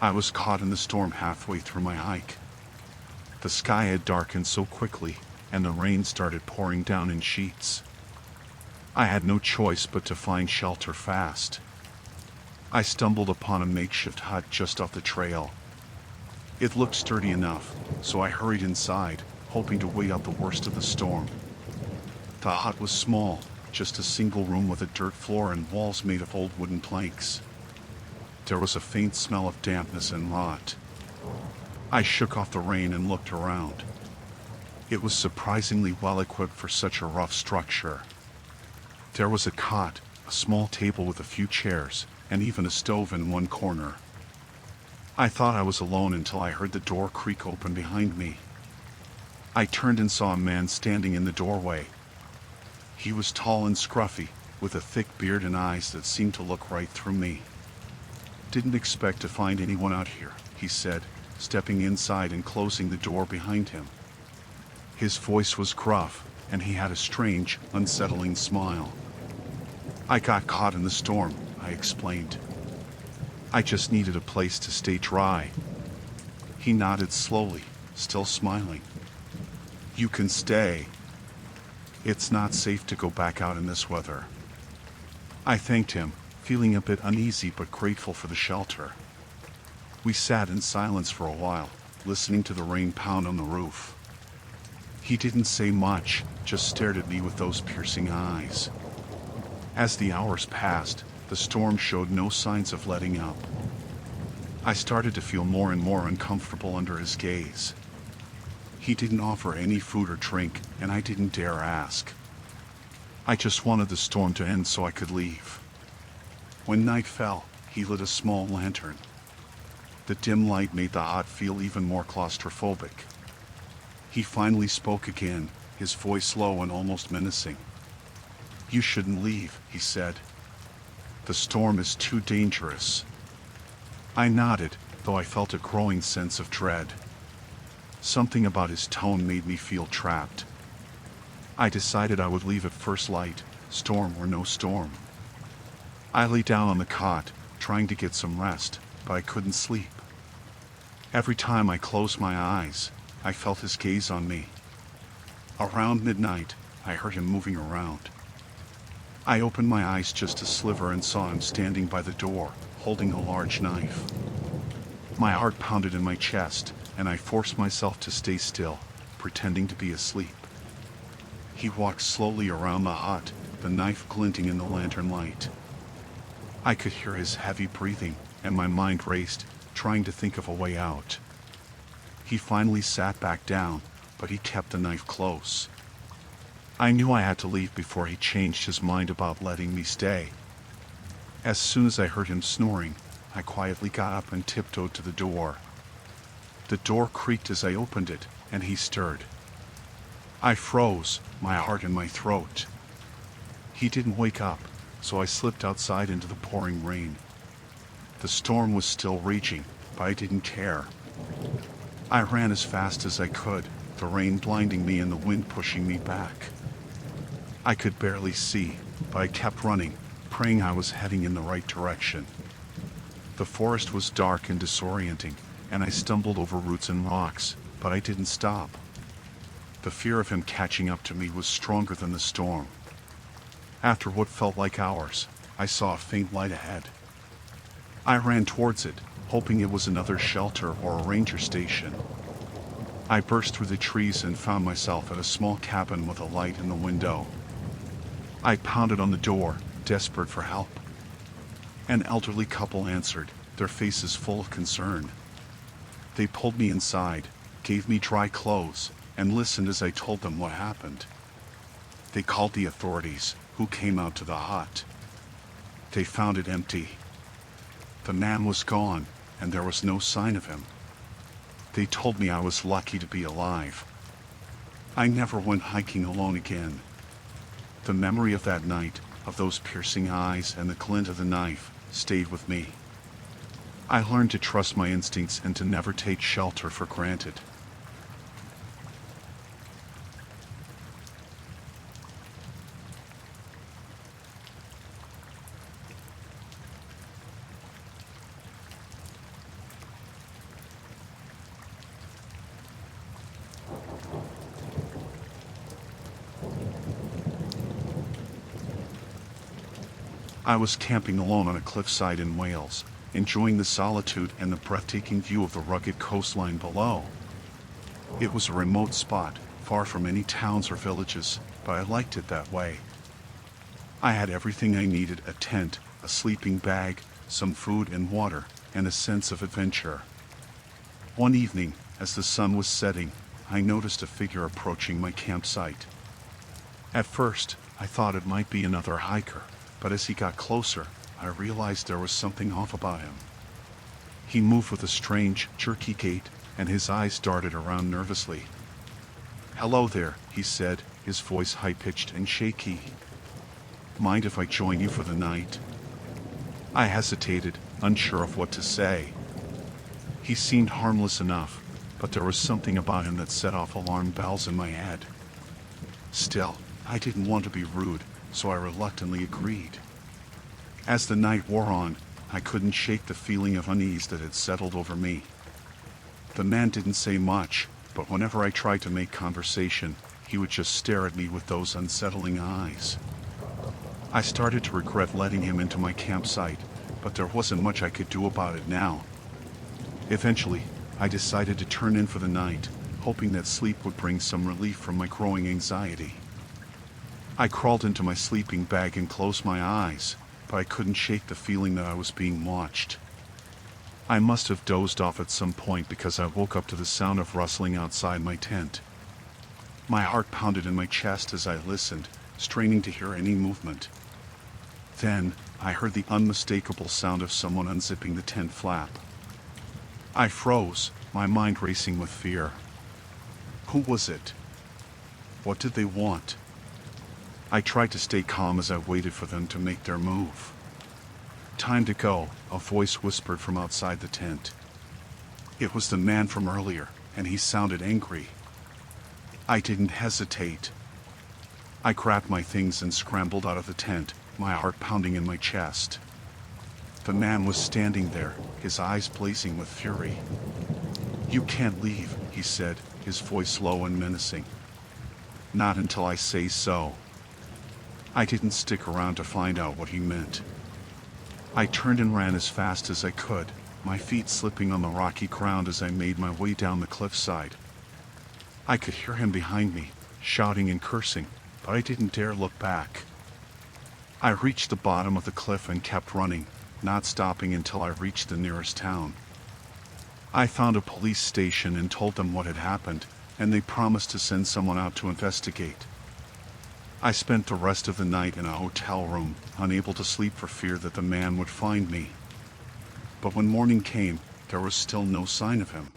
I was caught in the storm halfway through my hike. The sky had darkened so quickly, and the rain started pouring down in sheets. I had no choice but to find shelter fast. I stumbled upon a makeshift hut just off the trail. It looked sturdy enough, so I hurried inside, hoping to wait out the worst of the storm. The hut was small, just a single room with a dirt floor and walls made of old wooden planks. There was a faint smell of dampness and rot. I shook off the rain and looked around. It was surprisingly well equipped for such a rough structure. There was a cot, a small table with a few chairs, and even a stove in one corner. I thought I was alone until I heard the door creak open behind me. I turned and saw a man standing in the doorway. He was tall and scruffy, with a thick beard and eyes that seemed to look right through me. "Didn't expect to find anyone out here," he said, stepping inside and closing the door behind him. His voice was gruff, and he had a strange, unsettling smile. "I got caught in the storm," I explained. "I just needed a place to stay dry." He nodded slowly, still smiling. "You can stay. It's not safe to go back out in this weather." I thanked him, feeling a bit uneasy but grateful for the shelter. We sat in silence for a while, listening to the rain pound on the roof. He didn't say much, just stared at me with those piercing eyes. As the hours passed, the storm showed no signs of letting up. I started to feel more and more uncomfortable under his gaze. He didn't offer any food or drink, and I didn't dare ask. I just wanted the storm to end so I could leave. When night fell, he lit a small lantern. The dim light made the hut feel even more claustrophobic. He finally spoke again, his voice low and almost menacing. "You shouldn't leave," he said. "The storm is too dangerous." I nodded, though I felt a growing sense of dread. Something about his tone made me feel trapped. I decided I would leave at first light, storm or no storm. I lay down on the cot, trying to get some rest, but I couldn't sleep. Every time I closed my eyes, I felt his gaze on me. Around midnight, I heard him moving around. I opened my eyes just a sliver and saw him standing by the door, holding a large knife. My heart pounded in my chest, and I forced myself to stay still, pretending to be asleep. He walked slowly around the hut, the knife glinting in the lantern light. I could hear his heavy breathing, and my mind raced, trying to think of a way out. He finally sat back down, but he kept the knife close. I knew I had to leave before he changed his mind about letting me stay. As soon as I heard him snoring, I quietly got up and tiptoed to the door. The door creaked as I opened it, and he stirred. I froze, my heart in my throat. He didn't wake up, so I slipped outside into the pouring rain. The storm was still raging, but I didn't care. I ran as fast as I could, the rain blinding me and the wind pushing me back. I could barely see, but I kept running, praying I was heading in the right direction. The forest was dark and disorienting, and I stumbled over roots and rocks, but I didn't stop. The fear of him catching up to me was stronger than the storm. After what felt like hours, I saw a faint light ahead. I ran towards it, hoping it was another shelter or a ranger station. I burst through the trees and found myself at a small cabin with a light in the window. I pounded on the door, desperate for help. An elderly couple answered, their faces full of concern. They pulled me inside, gave me dry clothes, and listened as I told them what happened. They called the authorities, who came out to the hut. They found it empty. The man was gone, and there was no sign of him. They told me I was lucky to be alive. I never went hiking alone again. The memory of that night, of those piercing eyes and the glint of the knife, stayed with me. I learned to trust my instincts and to never take shelter for granted. I was camping alone on a cliffside in Wales, enjoying the solitude and the breathtaking view of the rugged coastline below. It was a remote spot, far from any towns or villages, but I liked it that way. I had everything I needed: a tent, a sleeping bag, some food and water, and a sense of adventure. One evening, as the sun was setting, I noticed a figure approaching my campsite. At first, I thought it might be another hiker, but as he got closer, I realized there was something off about him. He moved with a strange, jerky gait, and his eyes darted around nervously. "Hello there," he said, his voice high-pitched and shaky. "Mind if I join you for the night?" I hesitated, unsure of what to say. He seemed harmless enough, but there was something about him that set off alarm bells in my head. Still, I didn't want to be rude, so I reluctantly agreed. As the night wore on, I couldn't shake the feeling of unease that had settled over me. The man didn't say much, but whenever I tried to make conversation, he would just stare at me with those unsettling eyes. I started to regret letting him into my campsite, but there wasn't much I could do about it now. Eventually, I decided to turn in for the night, hoping that sleep would bring some relief from my growing anxiety. I crawled into my sleeping bag and closed my eyes, but I couldn't shake the feeling that I was being watched. I must have dozed off at some point because I woke up to the sound of rustling outside my tent. My heart pounded in my chest as I listened, straining to hear any movement. Then, I heard the unmistakable sound of someone unzipping the tent flap. I froze, my mind racing with fear. Who was it? What did they want? I tried to stay calm as I waited for them to make their move. "Time to go," a voice whispered from outside the tent. It was the man from earlier, and he sounded angry. I didn't hesitate. I grabbed my things and scrambled out of the tent, my heart pounding in my chest. The man was standing there, his eyes blazing with fury. "You can't leave," he said, his voice low and menacing. "Not until I say so." I didn't stick around to find out what he meant. I turned and ran as fast as I could, my feet slipping on the rocky ground as I made my way down the cliffside. I could hear him behind me, shouting and cursing, but I didn't dare look back. I reached the bottom of the cliff and kept running, not stopping until I reached the nearest town. I found a police station and told them what had happened, and they promised to send someone out to investigate. I spent the rest of the night in a hotel room, unable to sleep for fear that the man would find me. But when morning came, there was still no sign of him.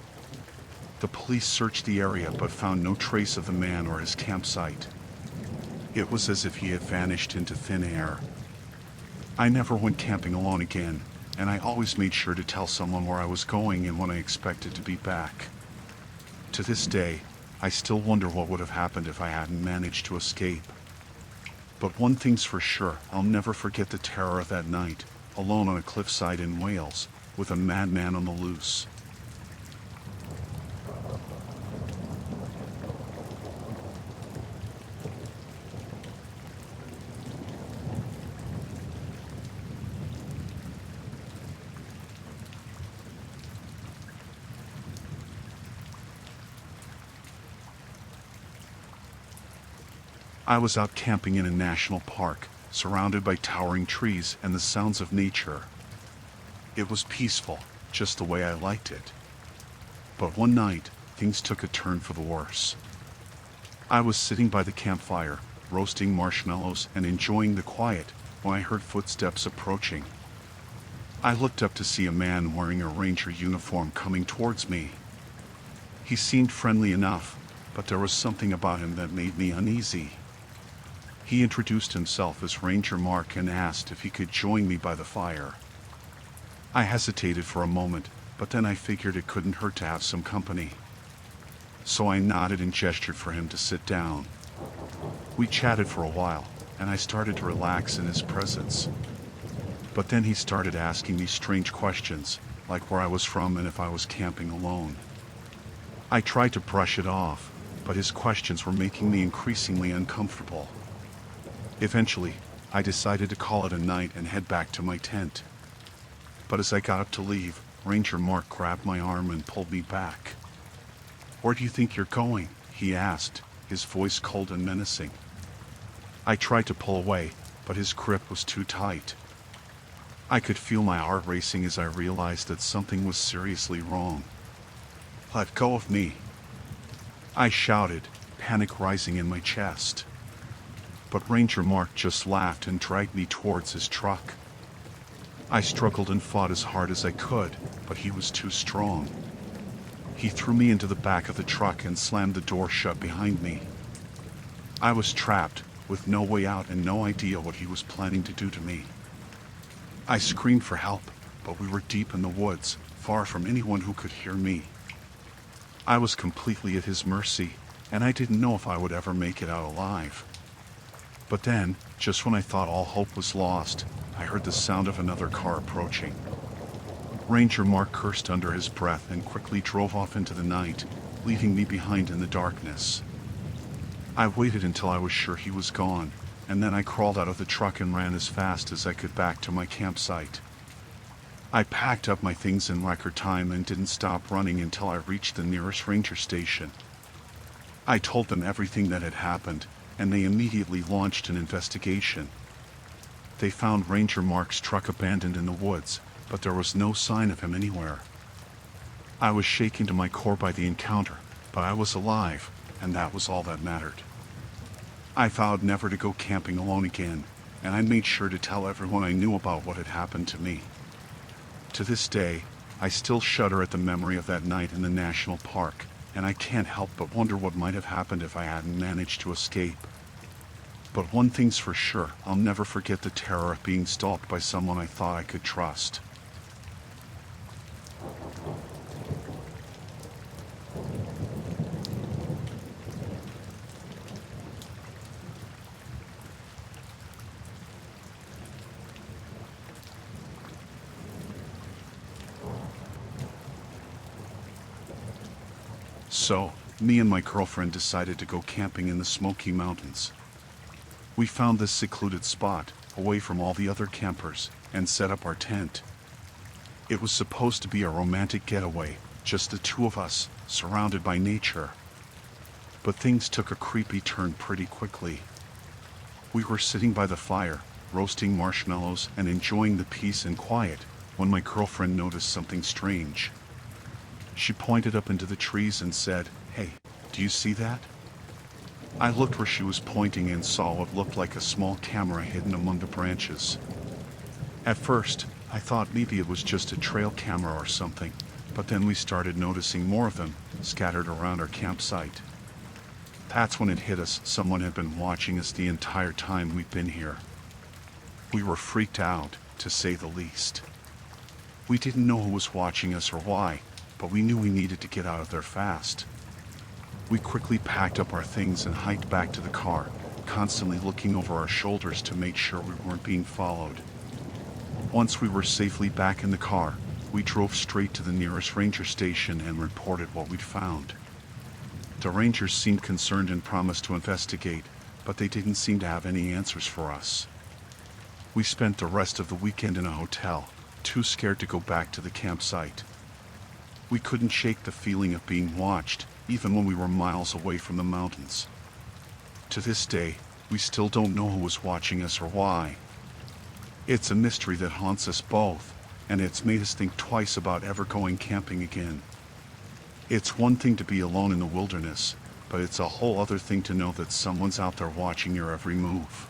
The police searched the area but found no trace of the man or his campsite. It was as if he had vanished into thin air. I never went camping alone again, and I always made sure to tell someone where I was going and when I expected to be back. To this day, I still wonder what would have happened if I hadn't managed to escape. But one thing's for sure, I'll never forget the terror of that night, alone on a cliffside in Wales, with a madman on the loose. I was out camping in a national park, surrounded by towering trees and the sounds of nature. It was peaceful, just the way I liked it. But one night, things took a turn for the worse. I was sitting by the campfire, roasting marshmallows and enjoying the quiet, when I heard footsteps approaching. I looked up to see a man wearing a ranger uniform coming towards me. He seemed friendly enough, but there was something about him that made me uneasy. He introduced himself as Ranger Mark and asked if he could join me by the fire. I hesitated for a moment, but then I figured it couldn't hurt to have some company. So I nodded and gestured for him to sit down. We chatted for a while, and I started to relax in his presence. But then he started asking me strange questions, like where I was from and if I was camping alone. I tried to brush it off, but his questions were making me increasingly uncomfortable. Eventually, I decided to call it a night and head back to my tent. But as I got up to leave, Ranger Mark grabbed my arm and pulled me back. "Where do you think you're going?" he asked, his voice cold and menacing. I tried to pull away, but his grip was too tight. I could feel my heart racing as I realized that something was seriously wrong. "Let go of me!" I shouted, panic rising in my chest. But Ranger Mark just laughed and dragged me towards his truck. I struggled and fought as hard as I could, but he was too strong. He threw me into the back of the truck and slammed the door shut behind me. I was trapped, with no way out and no idea what he was planning to do to me. I screamed for help, but we were deep in the woods, far from anyone who could hear me. I was completely at his mercy, and I didn't know if I would ever make it out alive. But then, just when I thought all hope was lost, I heard the sound of another car approaching. Ranger Mark cursed under his breath and quickly drove off into the night, leaving me behind in the darkness. I waited until I was sure he was gone, and then I crawled out of the truck and ran as fast as I could back to my campsite. I packed up my things in record time and didn't stop running until I reached the nearest ranger station. I told them everything that had happened, and they immediately launched an investigation. They found Ranger Mark's truck abandoned in the woods, but there was no sign of him anywhere. I was shaken to my core by the encounter, but I was alive, and that was all that mattered. I vowed never to go camping alone again, and I made sure to tell everyone I knew about what had happened to me. To this day, I still shudder at the memory of that night in the national park, and I can't help but wonder what might have happened if I hadn't managed to escape. But one thing's for sure, I'll never forget the terror of being stalked by someone I thought I could trust. So, me and my girlfriend decided to go camping in the Smoky Mountains. We found this secluded spot, away from all the other campers, and set up our tent. It was supposed to be a romantic getaway, just the two of us, surrounded by nature. But things took a creepy turn pretty quickly. We were sitting by the fire, roasting marshmallows and enjoying the peace and quiet, when my girlfriend noticed something strange. She pointed up into the trees and said, "Hey, do you see that?" I looked where she was pointing and saw what looked like a small camera hidden among the branches. At first, I thought maybe it was just a trail camera or something, but then we started noticing more of them, scattered around our campsite. That's when it hit us, someone had been watching us the entire time we'd been here. We were freaked out, to say the least. We didn't know who was watching us or why, but we knew we needed to get out of there fast. We quickly packed up our things and hiked back to the car, constantly looking over our shoulders to make sure we weren't being followed. Once we were safely back in the car, we drove straight to the nearest ranger station and reported what we'd found. The rangers seemed concerned and promised to investigate, but they didn't seem to have any answers for us. We spent the rest of the weekend in a hotel, too scared to go back to the campsite. We couldn't shake the feeling of being watched, even when we were miles away from the mountains. To this day, we still don't know who was watching us or why. It's a mystery that haunts us both, and it's made us think twice about ever going camping again. It's one thing to be alone in the wilderness, but it's a whole other thing to know that someone's out there watching your every move.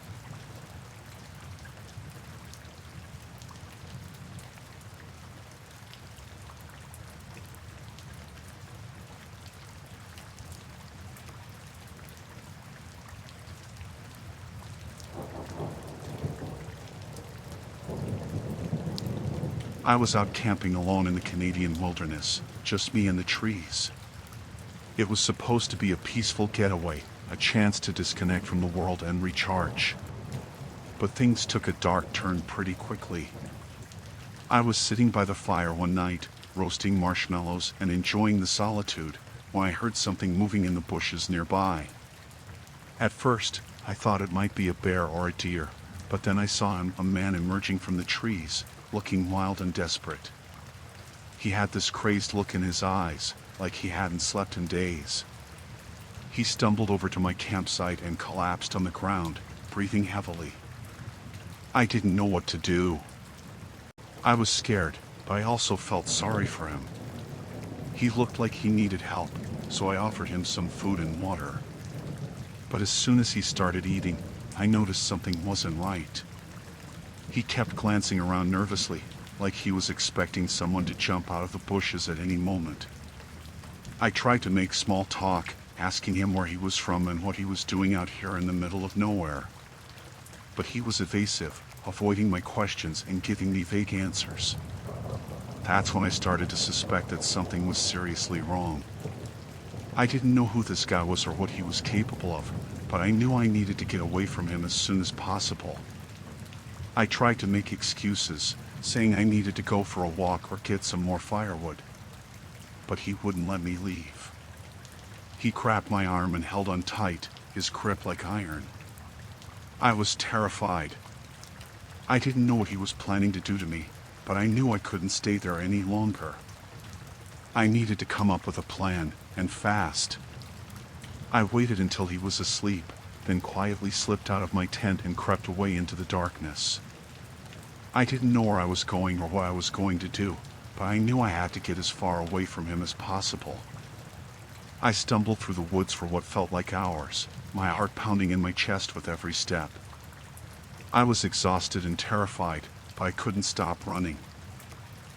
I was out camping alone in the Canadian wilderness, just me and the trees. It was supposed to be a peaceful getaway, a chance to disconnect from the world and recharge. But things took a dark turn pretty quickly. I was sitting by the fire one night, roasting marshmallows and enjoying the solitude, when I heard something moving in the bushes nearby. At first, I thought it might be a bear or a deer, but then I saw a man emerging from the trees, looking wild and desperate. He had this crazed look in his eyes, like he hadn't slept in days. He stumbled over to my campsite and collapsed on the ground, breathing heavily. I didn't know what to do. I was scared, but I also felt sorry for him. He looked like he needed help, so I offered him some food and water. But as soon as he started eating, I noticed something wasn't right. He kept glancing around nervously, like he was expecting someone to jump out of the bushes at any moment. I tried to make small talk, asking him where he was from and what he was doing out here in the middle of nowhere. But he was evasive, avoiding my questions and giving me vague answers. That's when I started to suspect that something was seriously wrong. I didn't know who this guy was or what he was capable of, but I knew I needed to get away from him as soon as possible. I tried to make excuses, saying I needed to go for a walk or get some more firewood. But he wouldn't let me leave. He grabbed my arm and held on tight, his grip like iron. I was terrified. I didn't know what he was planning to do to me, but I knew I couldn't stay there any longer. I needed to come up with a plan, and fast. I waited until he was asleep, then quietly slipped out of my tent and crept away into the darkness. I didn't know where I was going or what I was going to do, but I knew I had to get as far away from him as possible. I stumbled through the woods for what felt like hours, my heart pounding in my chest with every step. I was exhausted and terrified, but I couldn't stop running.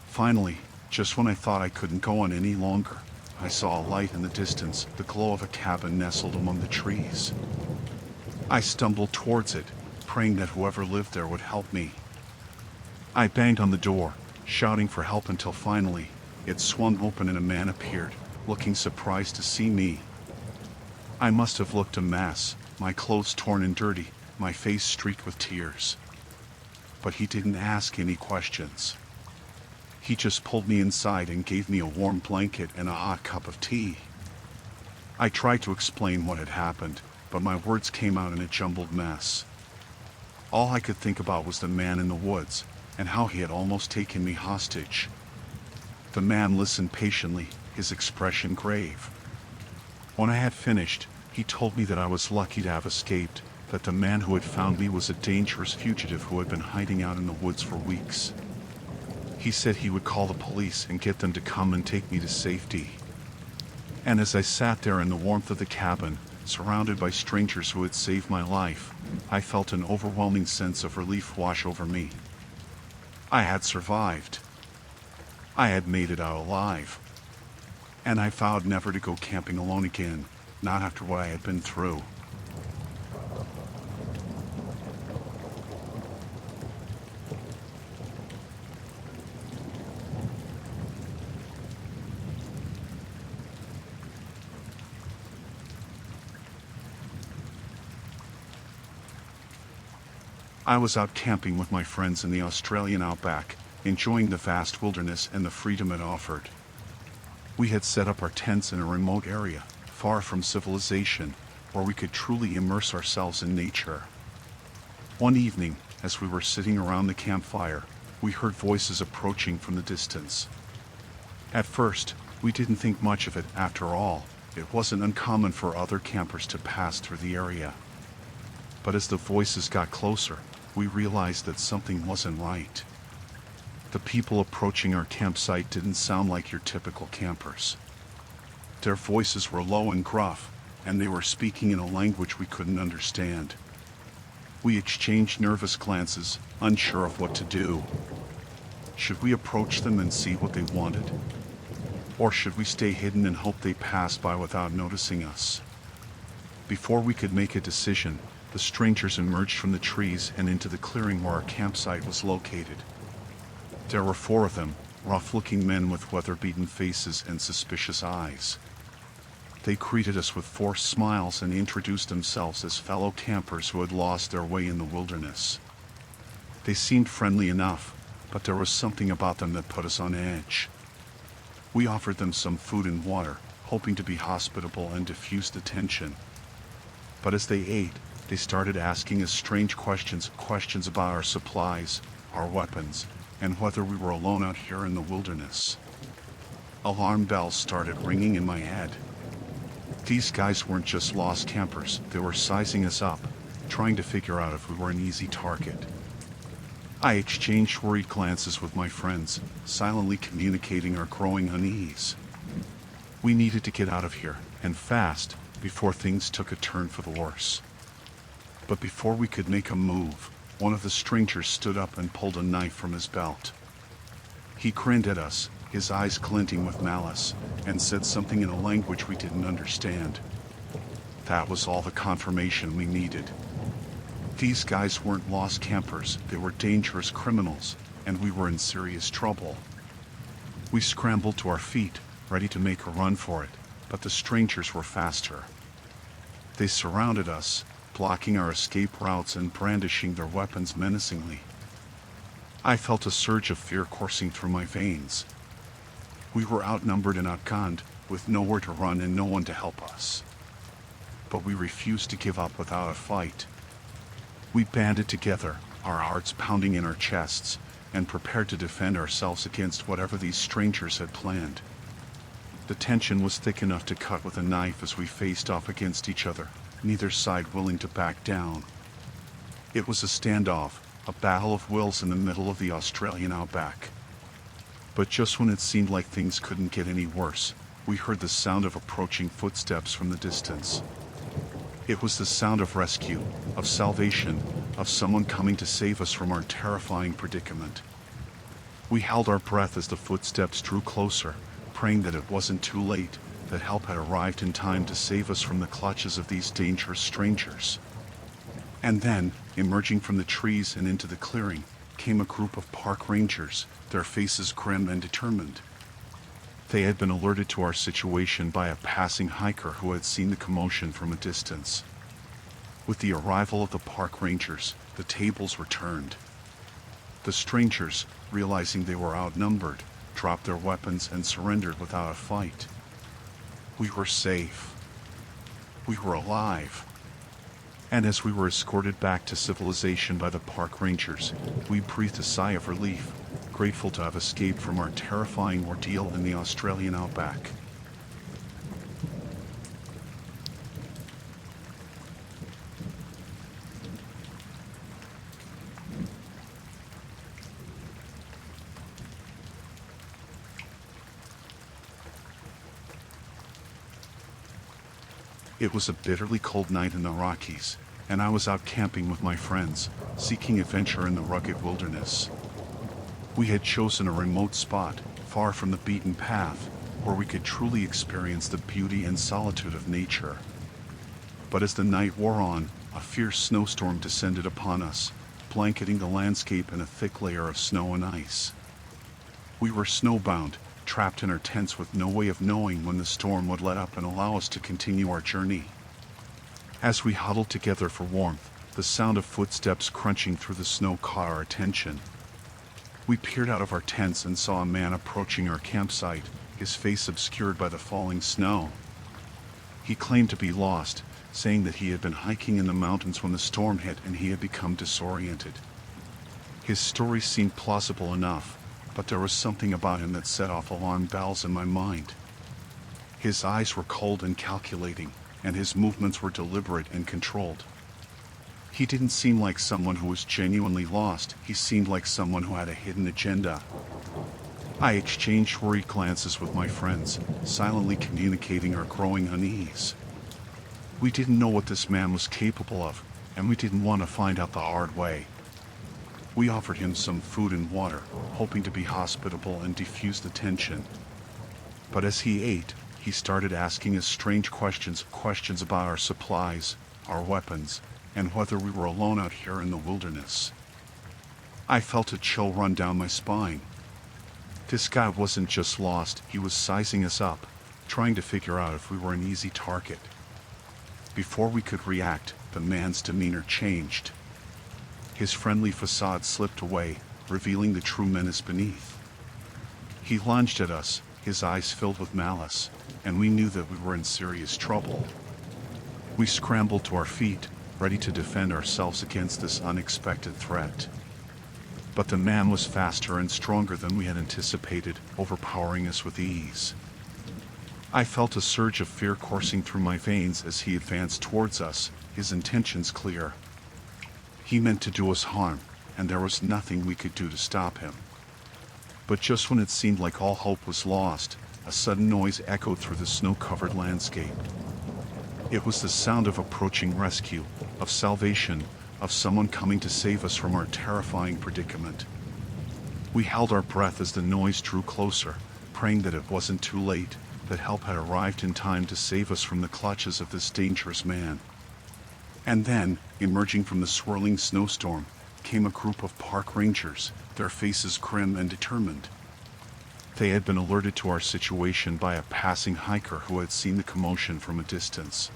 Finally, just when I thought I couldn't go on any longer, I saw a light in the distance, the glow of a cabin nestled among the trees. I stumbled towards it, praying that whoever lived there would help me. I banged on the door, shouting for help until finally, it swung open and a man appeared, looking surprised to see me. I must have looked a mess, my clothes torn and dirty, my face streaked with tears. But he didn't ask any questions. He just pulled me inside and gave me a warm blanket and a hot cup of tea. I tried to explain what had happened, but my words came out in a jumbled mess. All I could think about was the man in the woods, and how he had almost taken me hostage. The man listened patiently, his expression grave. When I had finished, he told me that I was lucky to have escaped, that the man who had found me was a dangerous fugitive who had been hiding out in the woods for weeks. He said he would call the police and get them to come and take me to safety. And as I sat there in the warmth of the cabin, surrounded by strangers who had saved my life, I felt an overwhelming sense of relief wash over me. I had survived. I had made it out alive. And I vowed never to go camping alone again, not after what I had been through. I was out camping with my friends in the Australian Outback, enjoying the vast wilderness and the freedom it offered. We had set up our tents in a remote area, far from civilization, where we could truly immerse ourselves in nature. One evening, as we were sitting around the campfire, we heard voices approaching from the distance. At first, we didn't think much of it. After all, it wasn't uncommon for other campers to pass through the area. But as the voices got closer, we realized that something wasn't right. The people approaching our campsite didn't sound like your typical campers. Their voices were low and gruff, and they were speaking in a language we couldn't understand. We exchanged nervous glances, unsure of what to do. Should we approach them and see what they wanted? Or should we stay hidden and hope they passed by without noticing us? Before we could make a decision, the strangers emerged from the trees and into the clearing where our campsite was located. There were 4 of them, rough-looking men with weather-beaten faces and suspicious eyes. They greeted us with forced smiles and introduced themselves as fellow campers who had lost their way in the wilderness. They seemed friendly enough, but there was something about them that put us on edge. We offered them some food and water, hoping to be hospitable and diffuse the tension. But as they ate, they started asking us strange questions about our supplies, our weapons, and whether we were alone out here in the wilderness. Alarm bells started ringing in my head. These guys weren't just lost campers, they were sizing us up, trying to figure out if we were an easy target. I exchanged worried glances with my friends, silently communicating our growing unease. We needed to get out of here, and fast, before things took a turn for the worse. But before we could make a move, one of the strangers stood up and pulled a knife from his belt. He grinned at us, his eyes glinting with malice, and said something in a language we didn't understand. That was all the confirmation we needed. These guys weren't lost campers, they were dangerous criminals, and we were in serious trouble. We scrambled to our feet, ready to make a run for it, but the strangers were faster. They surrounded us, blocking our escape routes and brandishing their weapons menacingly. I felt a surge of fear coursing through my veins. We were outnumbered and outgunned, with nowhere to run and no one to help us. But we refused to give up without a fight. We banded together, our hearts pounding in our chests, and prepared to defend ourselves against whatever these strangers had planned. The tension was thick enough to cut with a knife as we faced off against each other, neither side willing to back down. It was a standoff, a battle of wills in the middle of the Australian Outback. But just when it seemed like things couldn't get any worse, we heard the sound of approaching footsteps from the distance. It was the sound of rescue, of salvation, of someone coming to save us from our terrifying predicament. We held our breath as the footsteps drew closer, praying that it wasn't too late, that help had arrived in time to save us from the clutches of these dangerous strangers. And then, emerging from the trees and into the clearing, came a group of park rangers, their faces grim and determined. They had been alerted to our situation by a passing hiker who had seen the commotion from a distance. With the arrival of the park rangers, the tables were turned. The strangers, realizing they were outnumbered, dropped their weapons and surrendered without a fight. We were safe. We were alive. And as we were escorted back to civilization by the park rangers, we breathed a sigh of relief, grateful to have escaped from our terrifying ordeal in the Australian Outback. It was a bitterly cold night in the Rockies, and I was out camping with my friends, seeking adventure in the rugged wilderness. We had chosen a remote spot, far from the beaten path, where we could truly experience the beauty and solitude of nature. But as the night wore on, a fierce snowstorm descended upon us, blanketing the landscape in a thick layer of snow and ice. We were snowbound, trapped in our tents with no way of knowing when the storm would let up and allow us to continue our journey. As we huddled together for warmth, the sound of footsteps crunching through the snow caught our attention. We peered out of our tents and saw a man approaching our campsite, his face obscured by the falling snow. He claimed to be lost, saying that he had been hiking in the mountains when the storm hit and he had become disoriented. His story seemed plausible enough, but there was something about him that set off alarm bells in my mind. His eyes were cold and calculating, and his movements were deliberate and controlled. He didn't seem like someone who was genuinely lost, he seemed like someone who had a hidden agenda. I exchanged worried glances with my friends, silently communicating our growing unease. We didn't know what this man was capable of, and we didn't want to find out the hard way. We offered him some food and water, hoping to be hospitable and defuse the tension. But as he ate, he started asking us strange questions about our supplies, our weapons, and whether we were alone out here in the wilderness. I felt a chill run down my spine. This guy wasn't just lost, he was sizing us up, trying to figure out if we were an easy target. Before we could react, the man's demeanor changed. His friendly facade slipped away, revealing the true menace beneath. He lunged at us, his eyes filled with malice, and we knew that we were in serious trouble. We scrambled to our feet, ready to defend ourselves against this unexpected threat. But the man was faster and stronger than we had anticipated, overpowering us with ease. I felt a surge of fear coursing through my veins as he advanced towards us, his intentions clear. He meant to do us harm, and there was nothing we could do to stop him. But just when it seemed like all hope was lost, a sudden noise echoed through the snow-covered landscape. It was the sound of approaching rescue, of salvation, of someone coming to save us from our terrifying predicament. We held our breath as the noise drew closer, praying that it wasn't too late, that help had arrived in time to save us from the clutches of this dangerous man. And then, emerging from the swirling snowstorm, came a group of park rangers, their faces grim and determined. They had been alerted to our situation by a passing hiker who had seen the commotion from a distance.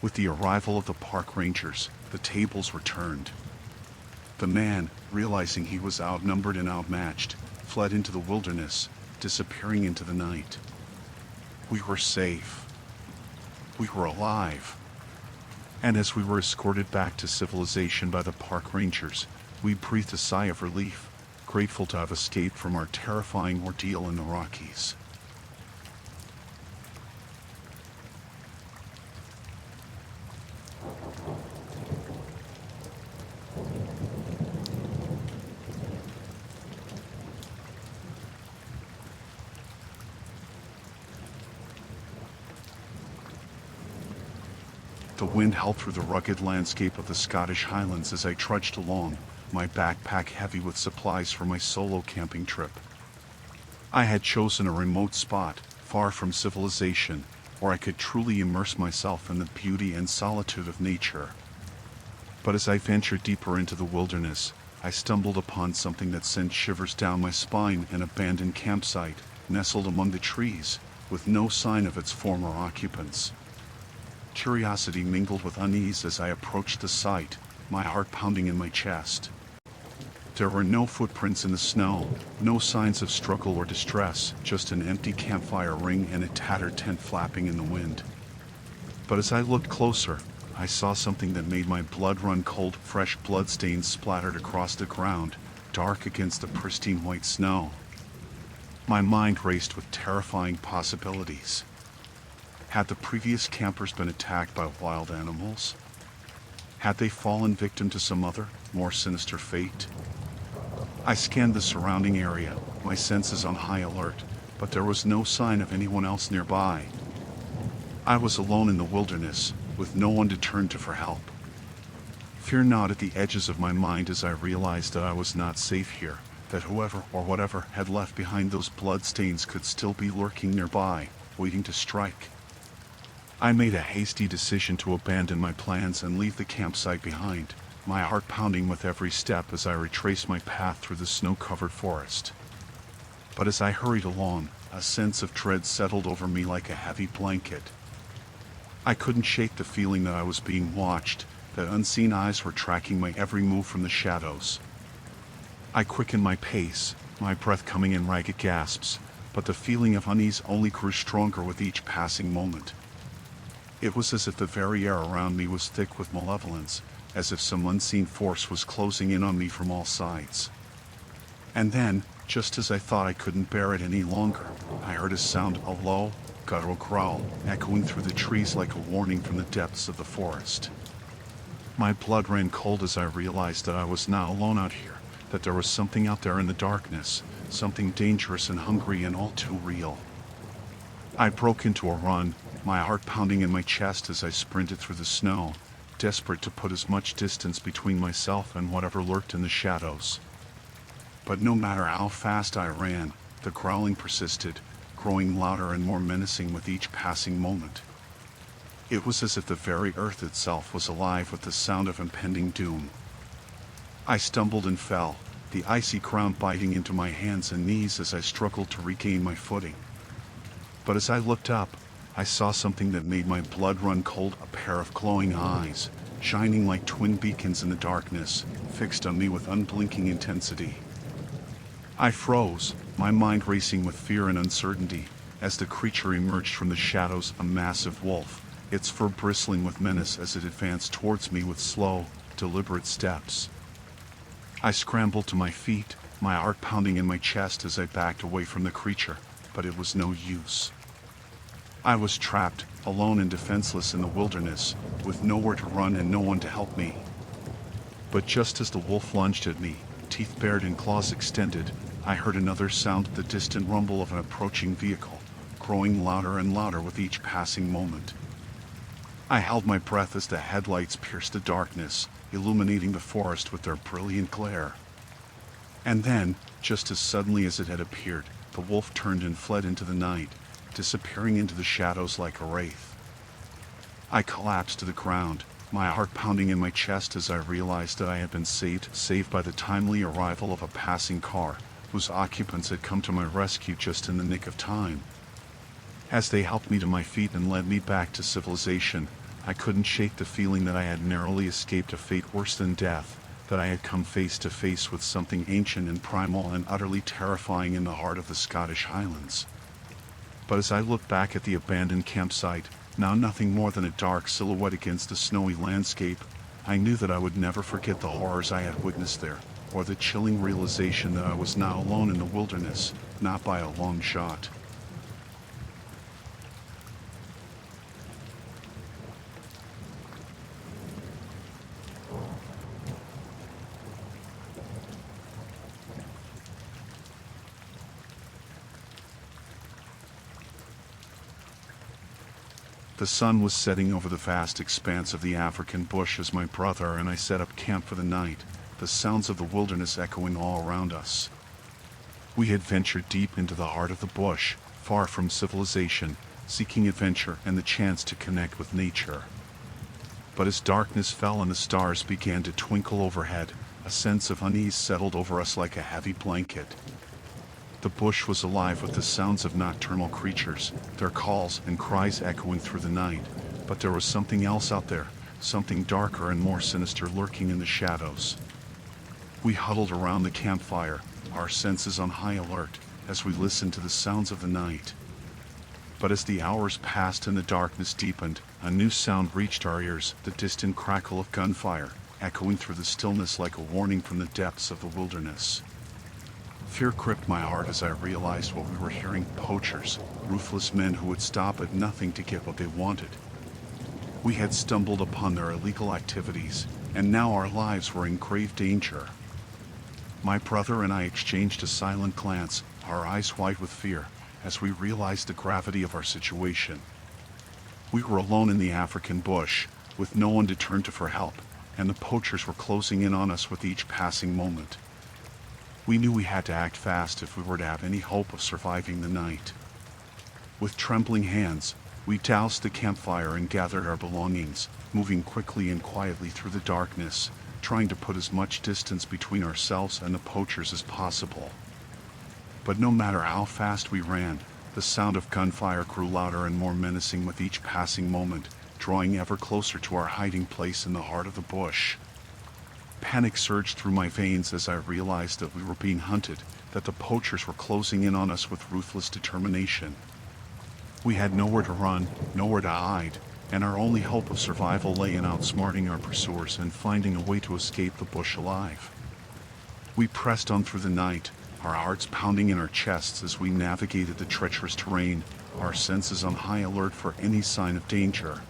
With the arrival of the park rangers, the tables were turned. The man, realizing he was outnumbered and outmatched, fled into the wilderness, disappearing into the night. We were safe. We were alive. And as we were escorted back to civilization by the park rangers, we breathed a sigh of relief, grateful to have escaped from our terrifying ordeal in the Rockies. The wind howled through the rugged landscape of the Scottish Highlands as I trudged along, my backpack heavy with supplies for my solo camping trip. I had chosen a remote spot, far from civilization, where I could truly immerse myself in the beauty and solitude of nature. But as I ventured deeper into the wilderness, I stumbled upon something that sent shivers down my spine: an abandoned campsite, nestled among the trees, with no sign of its former occupants. Curiosity mingled with unease as I approached the site, my heart pounding in my chest. There were no footprints in the snow, no signs of struggle or distress, just an empty campfire ring and a tattered tent flapping in the wind. But as I looked closer, I saw something that made my blood run cold. Fresh bloodstains splattered across the ground, dark against the pristine white snow. My mind raced with terrifying possibilities. Had the previous campers been attacked by wild animals? Had they fallen victim to some other, more sinister fate? I scanned the surrounding area, my senses on high alert, but there was no sign of anyone else nearby. I was alone in the wilderness, with no one to turn to for help. Fear gnawed at the edges of my mind as I realized that I was not safe here, that whoever or whatever had left behind those bloodstains could still be lurking nearby, waiting to strike. I made a hasty decision to abandon my plans and leave the campsite behind, my heart pounding with every step as I retraced my path through the snow-covered forest. But as I hurried along, a sense of dread settled over me like a heavy blanket. I couldn't shake the feeling that I was being watched, that unseen eyes were tracking my every move from the shadows. I quickened my pace, my breath coming in ragged gasps, but the feeling of unease only grew stronger with each passing moment. It was as if the very air around me was thick with malevolence, as if some unseen force was closing in on me from all sides. And then, just as I thought I couldn't bear it any longer, I heard a sound, a low, guttural growl, echoing through the trees like a warning from the depths of the forest. My blood ran cold as I realized that I was not alone out here, that there was something out there in the darkness, something dangerous and hungry and all too real. I broke into a run, my heart pounding in my chest as I sprinted through the snow, desperate to put as much distance between myself and whatever lurked in the shadows. But no matter how fast I ran, the growling persisted, growing louder and more menacing with each passing moment. It was as if the very earth itself was alive with the sound of impending doom. I stumbled and fell, the icy ground biting into my hands and knees as I struggled to regain my footing. But as I looked up, I saw something that made my blood run cold, a pair of glowing eyes, shining like twin beacons in the darkness, fixed on me with unblinking intensity. I froze, my mind racing with fear and uncertainty, as the creature emerged from the shadows, a massive wolf, its fur bristling with menace as it advanced towards me with slow, deliberate steps. I scrambled to my feet, my heart pounding in my chest as I backed away from the creature, but it was no use. I was trapped, alone and defenseless in the wilderness, with nowhere to run and no one to help me. But just as the wolf lunged at me, teeth bared and claws extended, I heard another sound, the distant rumble of an approaching vehicle, growing louder and louder with each passing moment. I held my breath as the headlights pierced the darkness, illuminating the forest with their brilliant glare. And then, just as suddenly as it had appeared, the wolf turned and fled into the night, disappearing into the shadows like a wraith. I collapsed to the ground, my heart pounding in my chest as I realized that I had been saved by the timely arrival of a passing car, whose occupants had come to my rescue just in the nick of time. As they helped me to my feet and led me back to civilization, I couldn't shake the feeling that I had narrowly escaped a fate worse than death, that I had come face to face with something ancient and primal and utterly terrifying in the heart of the Scottish Highlands. But as I looked back at the abandoned campsite, now nothing more than a dark silhouette against the snowy landscape, I knew that I would never forget the horrors I had witnessed there, or the chilling realization that I was now alone in the wilderness, not by a long shot. The sun was setting over the vast expanse of the African bush as my brother and I set up camp for the night, the sounds of the wilderness echoing all around us. We had ventured deep into the heart of the bush, far from civilization, seeking adventure and the chance to connect with nature. But as darkness fell and the stars began to twinkle overhead, a sense of unease settled over us like a heavy blanket. The bush was alive with the sounds of nocturnal creatures, their calls and cries echoing through the night, but there was something else out there, something darker and more sinister lurking in the shadows. We huddled around the campfire, our senses on high alert, as we listened to the sounds of the night. But as the hours passed and the darkness deepened, a new sound reached our ears, the distant crackle of gunfire, echoing through the stillness like a warning from the depths of the wilderness. Fear gripped my heart as I realized what we were hearing: poachers, ruthless men who would stop at nothing to get what they wanted. We had stumbled upon their illegal activities, and now our lives were in grave danger. My brother and I exchanged a silent glance, our eyes wide with fear, as we realized the gravity of our situation. We were alone in the African bush, with no one to turn to for help, and the poachers were closing in on us with each passing moment. We knew we had to act fast if we were to have any hope of surviving the night. With trembling hands, we doused the campfire and gathered our belongings, moving quickly and quietly through the darkness, trying to put as much distance between ourselves and the poachers as possible. But no matter how fast we ran, the sound of gunfire grew louder and more menacing with each passing moment, drawing ever closer to our hiding place in the heart of the bush. Panic surged through my veins as I realized that we were being hunted, that the poachers were closing in on us with ruthless determination. We had nowhere to run, nowhere to hide, and our only hope of survival lay in outsmarting our pursuers and finding a way to escape the bush alive. We pressed on through the night, our hearts pounding in our chests as we navigated the treacherous terrain, our senses on high alert for any sign of danger.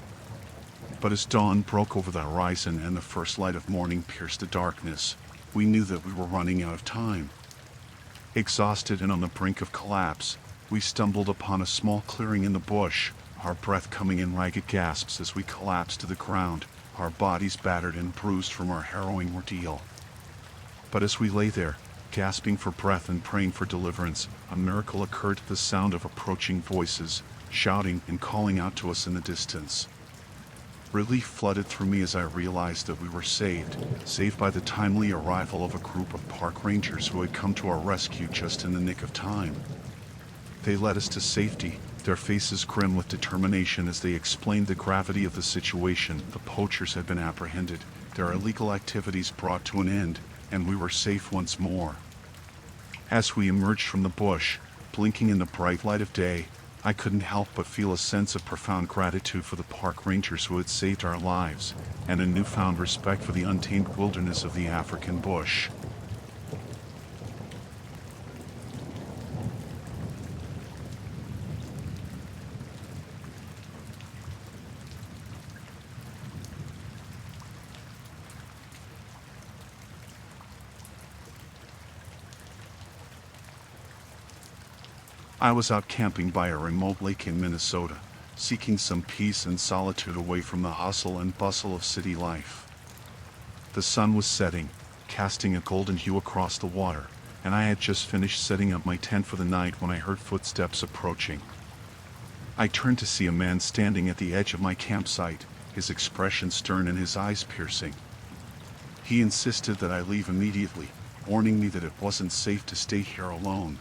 But as dawn broke over the horizon and the first light of morning pierced the darkness, we knew that we were running out of time. Exhausted and on the brink of collapse, we stumbled upon a small clearing in the bush, our breath coming in ragged gasps as we collapsed to the ground, our bodies battered and bruised from our harrowing ordeal. But as we lay there, gasping for breath and praying for deliverance, a miracle occurred to the sound of approaching voices, shouting and calling out to us in the distance. Relief flooded through me as I realized that we were saved by the timely arrival of a group of park rangers who had come to our rescue just in the nick of time. They led us to safety, their faces grim with determination as they explained the gravity of the situation. The poachers had been apprehended, their illegal activities brought to an end, and we were safe once more. As we emerged from the bush, blinking in the bright light of day, I couldn't help but feel a sense of profound gratitude for the park rangers who had saved our lives, and a newfound respect for the untamed wilderness of the African bush. I was out camping by a remote lake in Minnesota, seeking some peace and solitude away from the hustle and bustle of city life. The sun was setting, casting a golden hue across the water, and I had just finished setting up my tent for the night when I heard footsteps approaching. I turned to see a man standing at the edge of my campsite, his expression stern and his eyes piercing. He insisted that I leave immediately, warning me that it wasn't safe to stay here alone.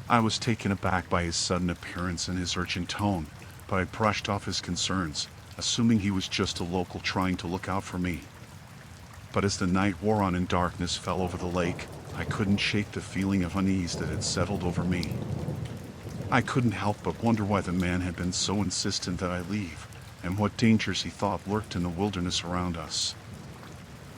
I was taken aback by his sudden appearance and his urgent tone, but I brushed off his concerns, assuming he was just a local trying to look out for me. But as the night wore on and darkness fell over the lake, I couldn't shake the feeling of unease that had settled over me. I couldn't help but wonder why the man had been so insistent that I leave, and what dangers he thought lurked in the wilderness around us.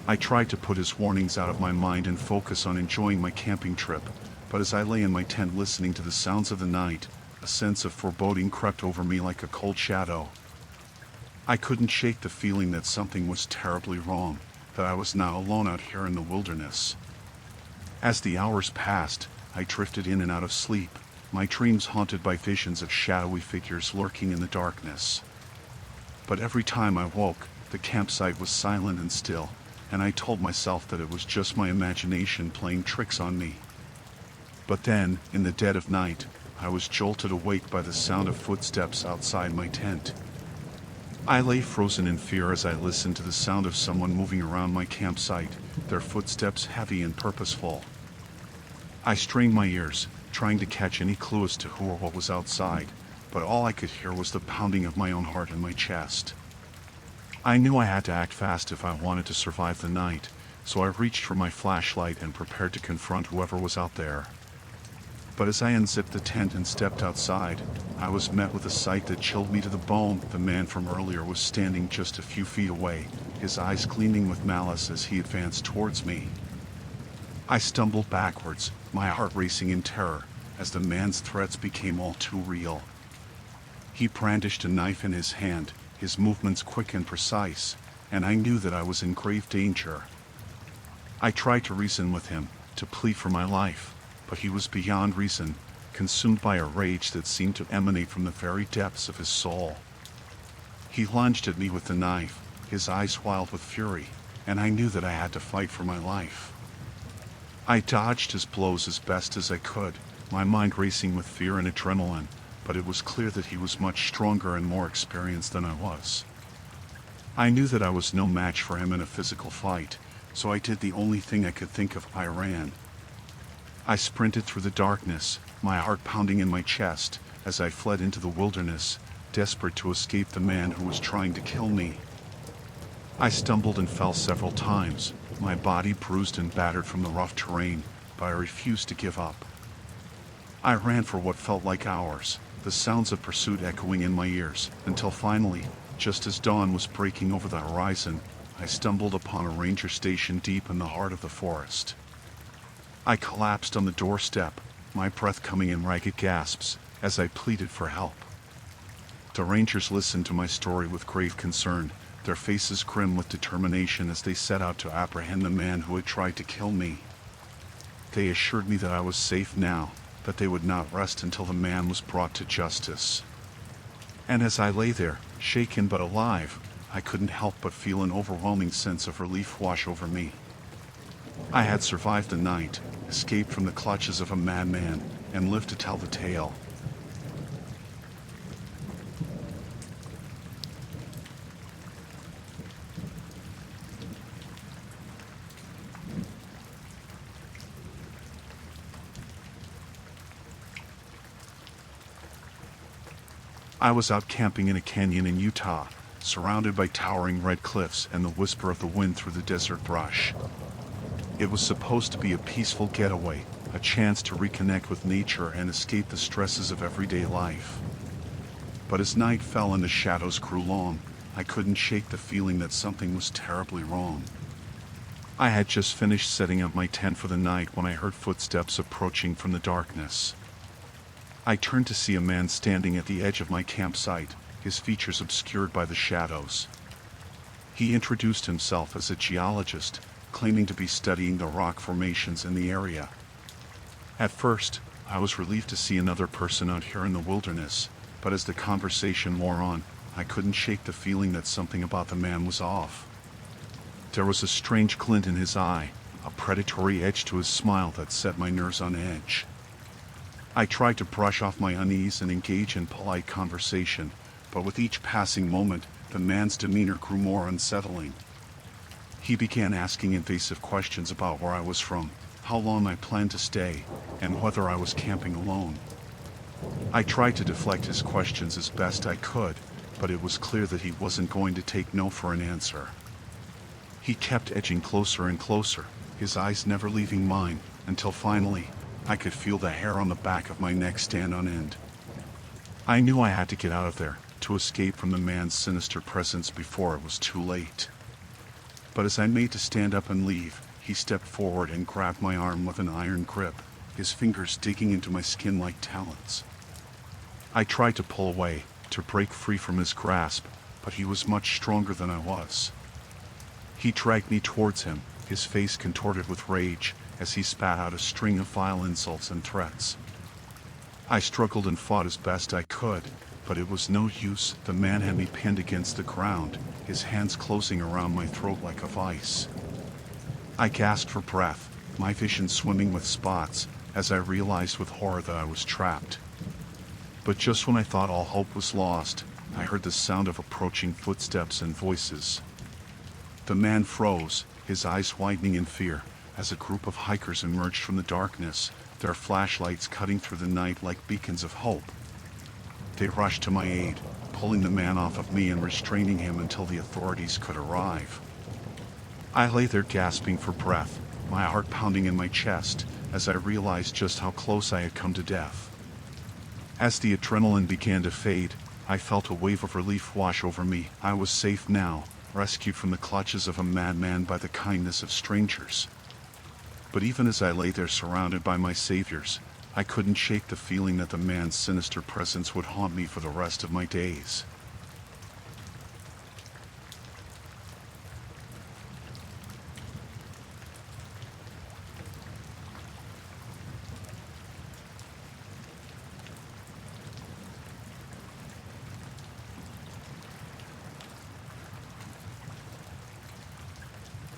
I tried to put his warnings out of my mind and focus on enjoying my camping trip, but as I lay in my tent listening to the sounds of the night, a sense of foreboding crept over me like a cold shadow. I couldn't shake the feeling that something was terribly wrong, that I was now alone out here in the wilderness. As the hours passed, I drifted in and out of sleep, my dreams haunted by visions of shadowy figures lurking in the darkness. But every time I woke, the campsite was silent and still, and I told myself that it was just my imagination playing tricks on me. But then, in the dead of night, I was jolted awake by the sound of footsteps outside my tent. I lay frozen in fear as I listened to the sound of someone moving around my campsite, their footsteps heavy and purposeful. I strained my ears, trying to catch any clue as to who or what was outside, but all I could hear was the pounding of my own heart in my chest. I knew I had to act fast if I wanted to survive the night, so I reached for my flashlight and prepared to confront whoever was out there. But as I unzipped the tent and stepped outside, I was met with a sight that chilled me to the bone. The man from earlier was standing just a few feet away, his eyes gleaming with malice as he advanced towards me. I stumbled backwards, my heart racing in terror, as the man's threats became all too real. He brandished a knife in his hand, his movements quick and precise, and I knew that I was in grave danger. I tried to reason with him, to plead for my life, but he was beyond reason, consumed by a rage that seemed to emanate from the very depths of his soul. He lunged at me with the knife, his eyes wild with fury, and I knew that I had to fight for my life. I dodged his blows as best as I could, my mind racing with fear and adrenaline, but it was clear that he was much stronger and more experienced than I was. I knew that I was no match for him in a physical fight, so I did the only thing I could think of. I ran. I sprinted through the darkness, my heart pounding in my chest, as I fled into the wilderness, desperate to escape the man who was trying to kill me. I stumbled and fell several times, my body bruised and battered from the rough terrain, but I refused to give up. I ran for what felt like hours, the sounds of pursuit echoing in my ears, until finally, just as dawn was breaking over the horizon, I stumbled upon a ranger station deep in the heart of the forest. I collapsed on the doorstep, my breath coming in ragged gasps, as I pleaded for help. The rangers listened to my story with grave concern, their faces grim with determination as they set out to apprehend the man who had tried to kill me. They assured me that I was safe now, but they would not rest until the man was brought to justice. And as I lay there, shaken but alive, I couldn't help but feel an overwhelming sense of relief wash over me. I had survived the night, escaped from the clutches of a madman, and lived to tell the tale. I was out camping in a canyon in Utah, surrounded by towering red cliffs and the whisper of the wind through the desert brush. It was supposed to be a peaceful getaway, a chance to reconnect with nature and escape the stresses of everyday life. But as night fell and the shadows grew long, I couldn't shake the feeling that something was terribly wrong. I had just finished setting up my tent for the night when I heard footsteps approaching from the darkness. I turned to see a man standing at the edge of my campsite, his features obscured by the shadows. He introduced himself as a geologist, claiming to be studying the rock formations in the area. At first, I was relieved to see another person out here in the wilderness, but as the conversation wore on, I couldn't shake the feeling that something about the man was off. There was a strange glint in his eye, a predatory edge to his smile that set my nerves on edge. I tried to brush off my unease and engage in polite conversation, but with each passing moment, the man's demeanor grew more unsettling. He began asking invasive questions about where I was from, how long I planned to stay, and whether I was camping alone. I tried to deflect his questions as best I could, but it was clear that he wasn't going to take no for an answer. He kept edging closer and closer, his eyes never leaving mine, until finally, I could feel the hair on the back of my neck stand on end. I knew I had to get out of there, to escape from the man's sinister presence before it was too late. But as I made to stand up and leave, he stepped forward and grabbed my arm with an iron grip, his fingers digging into my skin like talons. I tried to pull away, to break free from his grasp, but he was much stronger than I was. He dragged me towards him, his face contorted with rage, as he spat out a string of vile insults and threats. I struggled and fought as best I could, but it was no use. The man had me pinned against the ground, his hands closing around my throat like a vice. I gasped for breath, my vision swimming with spots, as I realized with horror that I was trapped. But just when I thought all hope was lost, I heard the sound of approaching footsteps and voices. The man froze, his eyes widening in fear, as a group of hikers emerged from the darkness, their flashlights cutting through the night like beacons of hope. They rushed to my aid, pulling the man off of me and restraining him until the authorities could arrive. I lay there gasping for breath, my heart pounding in my chest, as I realized just how close I had come to death. As the adrenaline began to fade, I felt a wave of relief wash over me. I was safe now, rescued from the clutches of a madman by the kindness of strangers. But even as I lay there surrounded by my saviors, I couldn't shake the feeling that the man's sinister presence would haunt me for the rest of my days.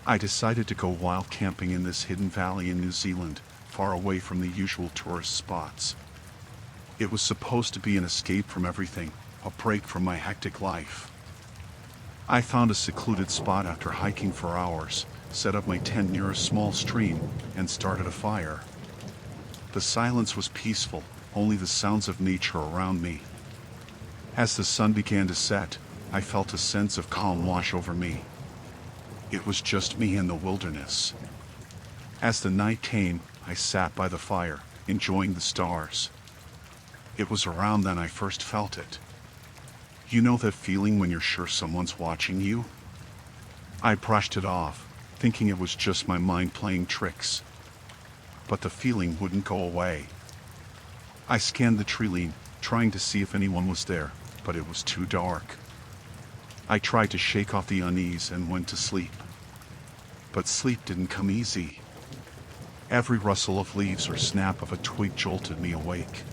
I decided to go wild camping in this hidden valley in New Zealand, far away from the usual tourist spots. It was supposed to be an escape from everything, a break from my hectic life. I found a secluded spot after hiking for hours, set up my tent near a small stream, and started a fire. The silence was peaceful, only the sounds of nature around me. As the sun began to set, I felt a sense of calm wash over me. It was just me in the wilderness. As the night came, I sat by the fire, enjoying the stars. It was around then I first felt it. You know that feeling when you're sure someone's watching you? I brushed it off, thinking it was just my mind playing tricks. But the feeling wouldn't go away. I scanned the tree line, trying to see if anyone was there, but it was too dark. I tried to shake off the unease and went to sleep. But sleep didn't come easy. Every rustle of leaves or snap of a twig jolted me awake.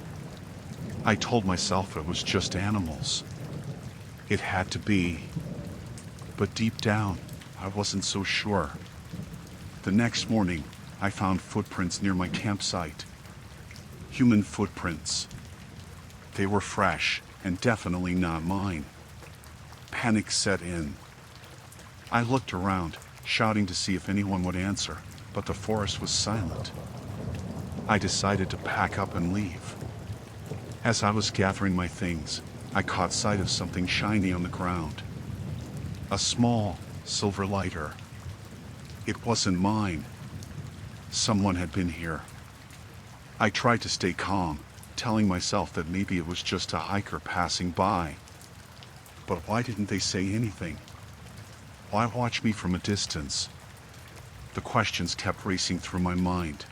I told myself it was just animals. It had to be. But deep down, I wasn't so sure. The next morning, I found footprints near my campsite. Human footprints. They were fresh, and definitely not mine. Panic set in. I looked around, shouting to see if anyone would answer, but the forest was silent. I decided to pack up and leave. As I was gathering my things, I caught sight of something shiny on the ground. A small, silver lighter. It wasn't mine. Someone had been here. I tried to stay calm, telling myself that maybe it was just a hiker passing by. But why didn't they say anything? Why watch me from a distance? The questions kept racing through my mind.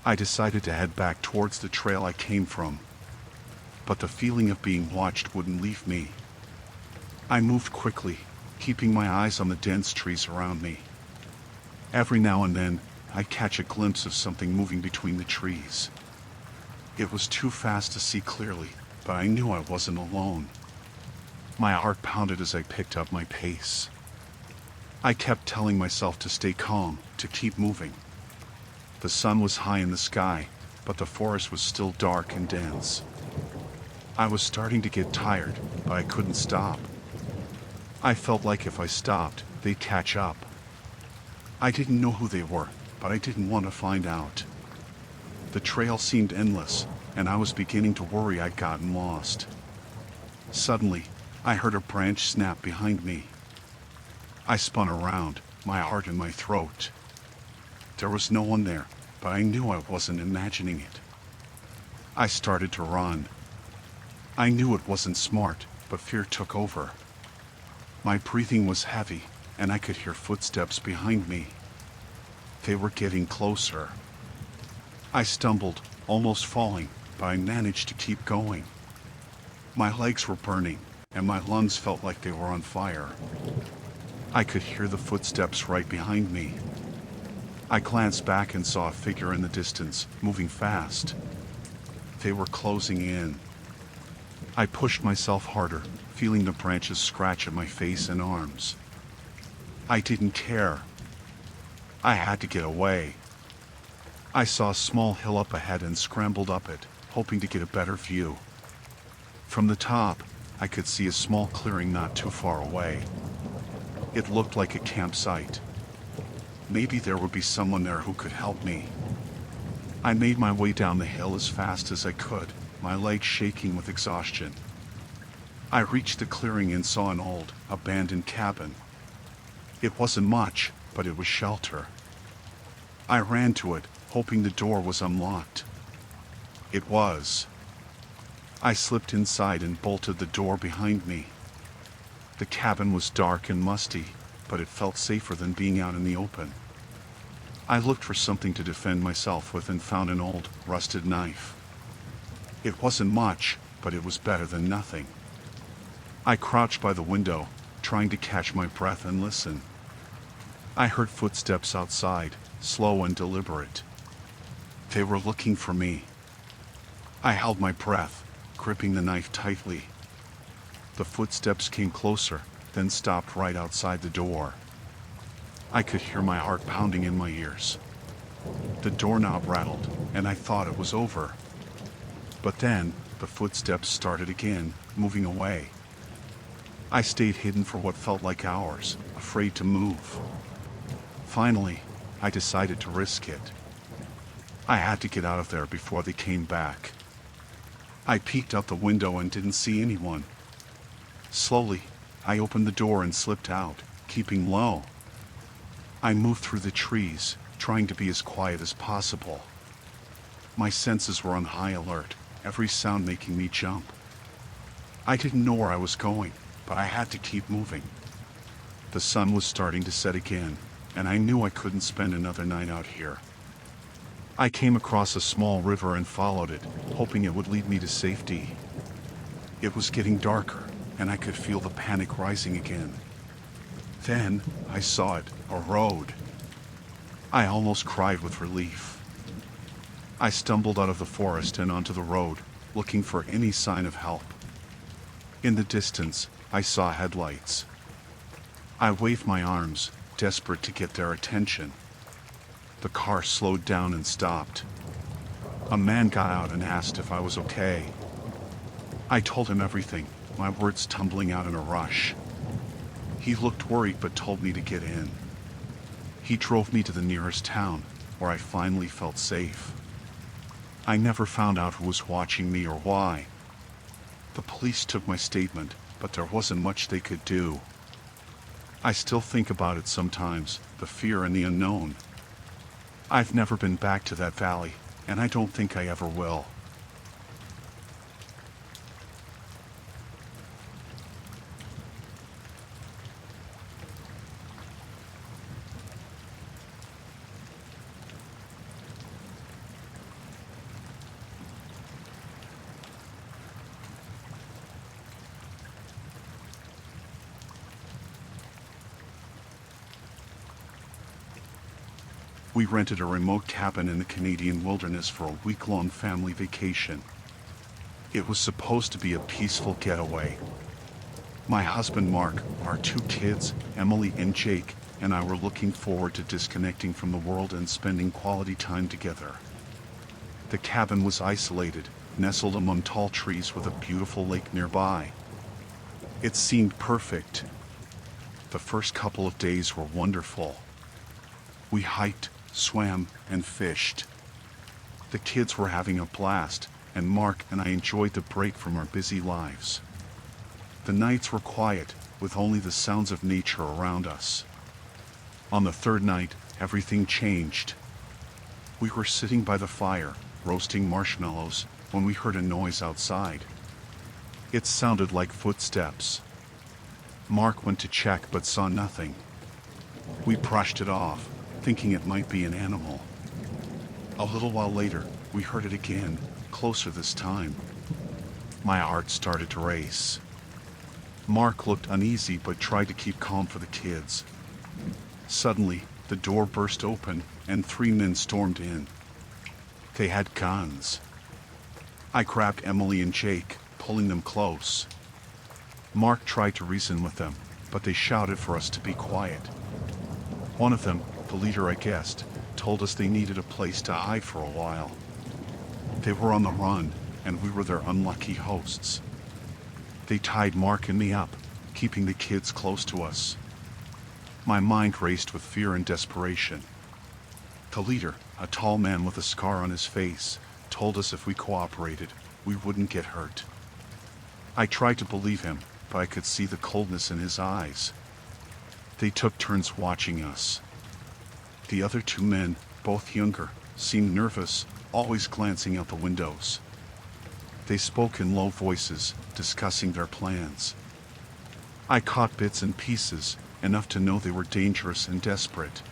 I decided to head back towards the trail I came from. But the feeling of being watched wouldn't leave me. I moved quickly, keeping my eyes on the dense trees around me. Every now and then, I'd catch a glimpse of something moving between the trees. It was too fast to see clearly, but I knew I wasn't alone. My heart pounded as I picked up my pace. I kept telling myself to stay calm, to keep moving. The sun was high in the sky, but the forest was still dark and dense. I was starting to get tired, but I couldn't stop. I felt like if I stopped, they'd catch up. I didn't know who they were, but I didn't want to find out. The trail seemed endless, and I was beginning to worry I'd gotten lost. Suddenly, I heard a branch snap behind me. I spun around, my heart in my throat. There was no one there, but I knew I wasn't imagining it. I started to run. I knew it wasn't smart, but fear took over. My breathing was heavy, and I could hear footsteps behind me. They were getting closer. I stumbled, almost falling, but I managed to keep going. My legs were burning, and my lungs felt like they were on fire. I could hear the footsteps right behind me. I glanced back and saw a figure in the distance, moving fast. They were closing in. I pushed myself harder, feeling the branches scratch at my face and arms. I didn't care. I had to get away. I saw a small hill up ahead and scrambled up it, hoping to get a better view. From the top, I could see a small clearing not too far away. It looked like a campsite. Maybe there would be someone there who could help me. I made my way down the hill as fast as I could, my legs shaking with exhaustion. I reached the clearing and saw an old, abandoned cabin. It wasn't much, but it was shelter. I ran to it, hoping the door was unlocked. It was. I slipped inside and bolted the door behind me. The cabin was dark and musty, but it felt safer than being out in the open. I looked for something to defend myself with and found an old, rusted knife. It wasn't much, but it was better than nothing. I crouched by the window, trying to catch my breath and listen. I heard footsteps outside, slow and deliberate. They were looking for me. I held my breath, gripping the knife tightly. The footsteps came closer, then stopped right outside the door. I could hear my heart pounding in my ears. The doorknob rattled, and I thought it was over. But then, the footsteps started again, moving away. I stayed hidden for what felt like hours, afraid to move. Finally, I decided to risk it. I had to get out of there before they came back. I peeked out the window and didn't see anyone. Slowly, I opened the door and slipped out, keeping low. I moved through the trees, trying to be as quiet as possible. My senses were on high alert, every sound making me jump. I didn't know where I was going, but I had to keep moving. The sun was starting to set again, and I knew I couldn't spend another night out here. I came across a small river and followed it, hoping it would lead me to safety. It was getting darker, and I could feel the panic rising again. Then, I saw it, a road. I almost cried with relief. I stumbled out of the forest and onto the road, looking for any sign of help. In the distance, I saw headlights. I waved my arms, desperate to get their attention. The car slowed down and stopped. A man got out and asked if I was okay. I told him everything, my words tumbling out in a rush. He looked worried but told me to get in. He drove me to the nearest town, where I finally felt safe. I never found out who was watching me or why. The police took my statement, but there wasn't much they could do. I still think about it sometimes, the fear and the unknown. I've never been back to that valley, and I don't think I ever will. We rented a remote cabin in the Canadian wilderness for a week-long family vacation. It was supposed to be a peaceful getaway. My husband Mark, our 2 kids, Emily and Jake, and I were looking forward to disconnecting from the world and spending quality time together. The cabin was isolated, nestled among tall trees with a beautiful lake nearby. It seemed perfect. The first couple of days were wonderful. We hiked, swam, and fished. The kids were having a blast, and Mark and I enjoyed the break from our busy lives. The nights were quiet, with only the sounds of nature around us. On the 3rd night, everything changed. We were sitting by the fire, roasting marshmallows, when we heard a noise outside. It sounded like footsteps. Mark went to check but saw nothing. We brushed it off, thinking it might be an animal. A little while later, we heard it again, closer this time. My heart started to race. Mark looked uneasy but tried to keep calm for the kids. Suddenly, the door burst open and 3 men stormed in. They had guns. I grabbed Emily and Jake, pulling them close. Mark tried to reason with them, but they shouted for us to be quiet. One of them, the leader I guessed, told us they needed a place to hide for a while. They were on the run, and we were their unlucky hosts. They tied Mark and me up, keeping the kids close to us. My mind raced with fear and desperation. The leader, a tall man with a scar on his face, told us if we cooperated, we wouldn't get hurt. I tried to believe him, but I could see the coldness in his eyes. They took turns watching us. The other 2 men, both younger, seemed nervous, always glancing out the windows. They spoke in low voices, discussing their plans. I caught bits and pieces, enough to know they were dangerous and desperate.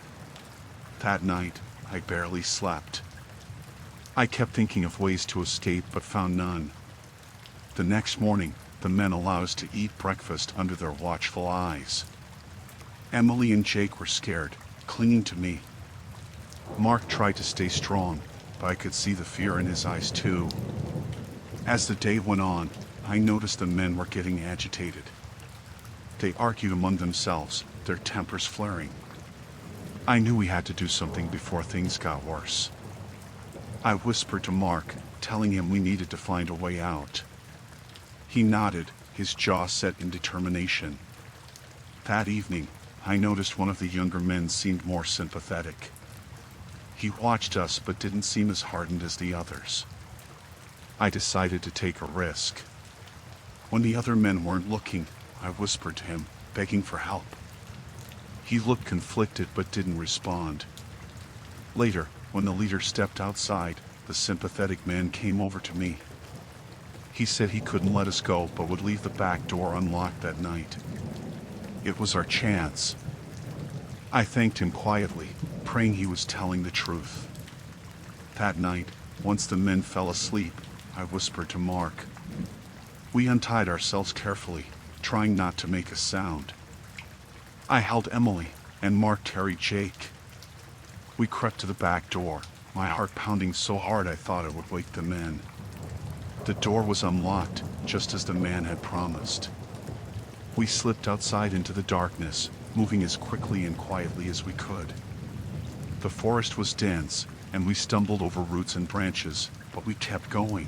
That night, I barely slept. I kept thinking of ways to escape but found none. The next morning, the men allowed us to eat breakfast under their watchful eyes. Emily and Jake were scared, clinging to me. Mark tried to stay strong, but I could see the fear in his eyes too. As the day went on, I noticed the men were getting agitated. They argued among themselves, their tempers flaring. I knew we had to do something before things got worse. I whispered to Mark, telling him we needed to find a way out. He nodded, his jaw set in determination. That evening, I noticed one of the younger men seemed more sympathetic. He watched us but didn't seem as hardened as the others. I decided to take a risk. When the other men weren't looking, I whispered to him, begging for help. He looked conflicted but didn't respond. Later, when the leader stepped outside, the sympathetic man came over to me. He said he couldn't let us go but would leave the back door unlocked that night. It was our chance. I thanked him quietly, praying he was telling the truth. That night, once the men fell asleep, I whispered to Mark. We untied ourselves carefully, trying not to make a sound. I held Emily, and Mark carried Jake. We crept to the back door, my heart pounding so hard I thought it would wake the men. The door was unlocked, just as the man had promised. We slipped outside into the darkness, moving as quickly and quietly as we could. The forest was dense, and we stumbled over roots and branches, but we kept going.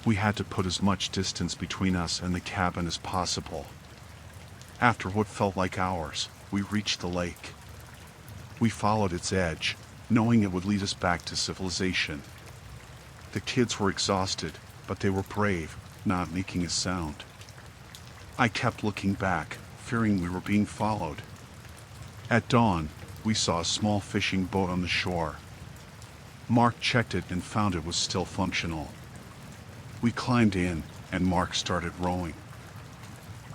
We had to put as much distance between us and the cabin as possible. After what felt like hours, we reached the lake. We followed its edge, knowing it would lead us back to civilization. The kids were exhausted, but they were brave, not making a sound. I kept looking back, fearing we were being followed. At dawn, we saw a small fishing boat on the shore. Mark checked it and found it was still functional. We climbed in, and Mark started rowing.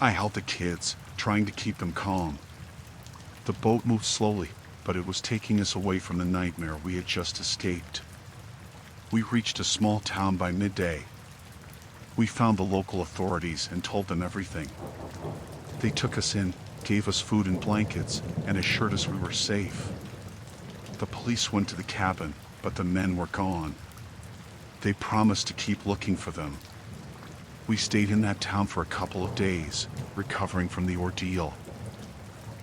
I held the kids, trying to keep them calm. The boat moved slowly, but it was taking us away from the nightmare we had just escaped. We reached a small town by midday. We found the local authorities and told them everything. They took us in, gave us food and blankets, and assured us we were safe. The police went to the cabin, but the men were gone. They promised to keep looking for them. We stayed in that town for a couple of days, recovering from the ordeal.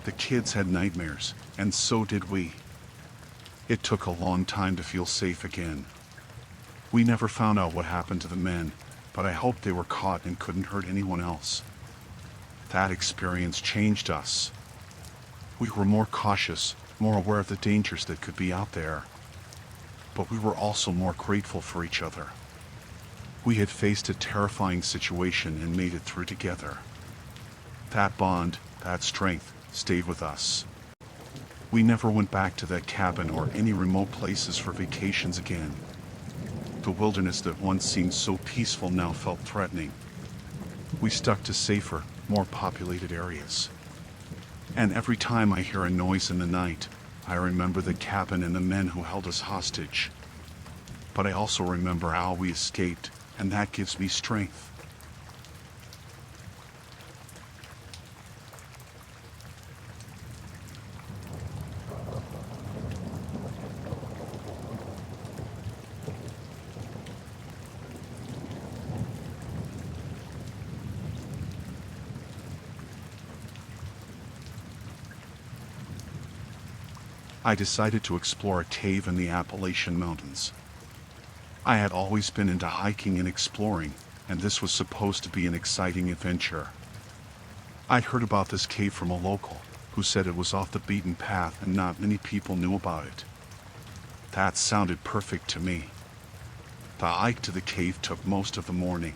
The kids had nightmares, and so did we. It took a long time to feel safe again. We never found out what happened to the men, but I hoped they were caught and couldn't hurt anyone else. That experience changed us. We were more cautious, more aware of the dangers that could be out there. But we were also more grateful for each other. We had faced a terrifying situation and made it through together. That bond, that strength, stayed with us. We never went back to that cabin or any remote places for vacations again. The wilderness that once seemed so peaceful now felt threatening. We stuck to safer, more populated areas. And every time I hear a noise in the night, I remember the cabin and the men who held us hostage. But I also remember how we escaped, and that gives me strength. I decided to explore a cave in the Appalachian Mountains. I had always been into hiking and exploring, and this was supposed to be an exciting adventure. I'd heard about this cave from a local, who said it was off the beaten path and not many people knew about it. That sounded perfect to me. The hike to the cave took most of the morning.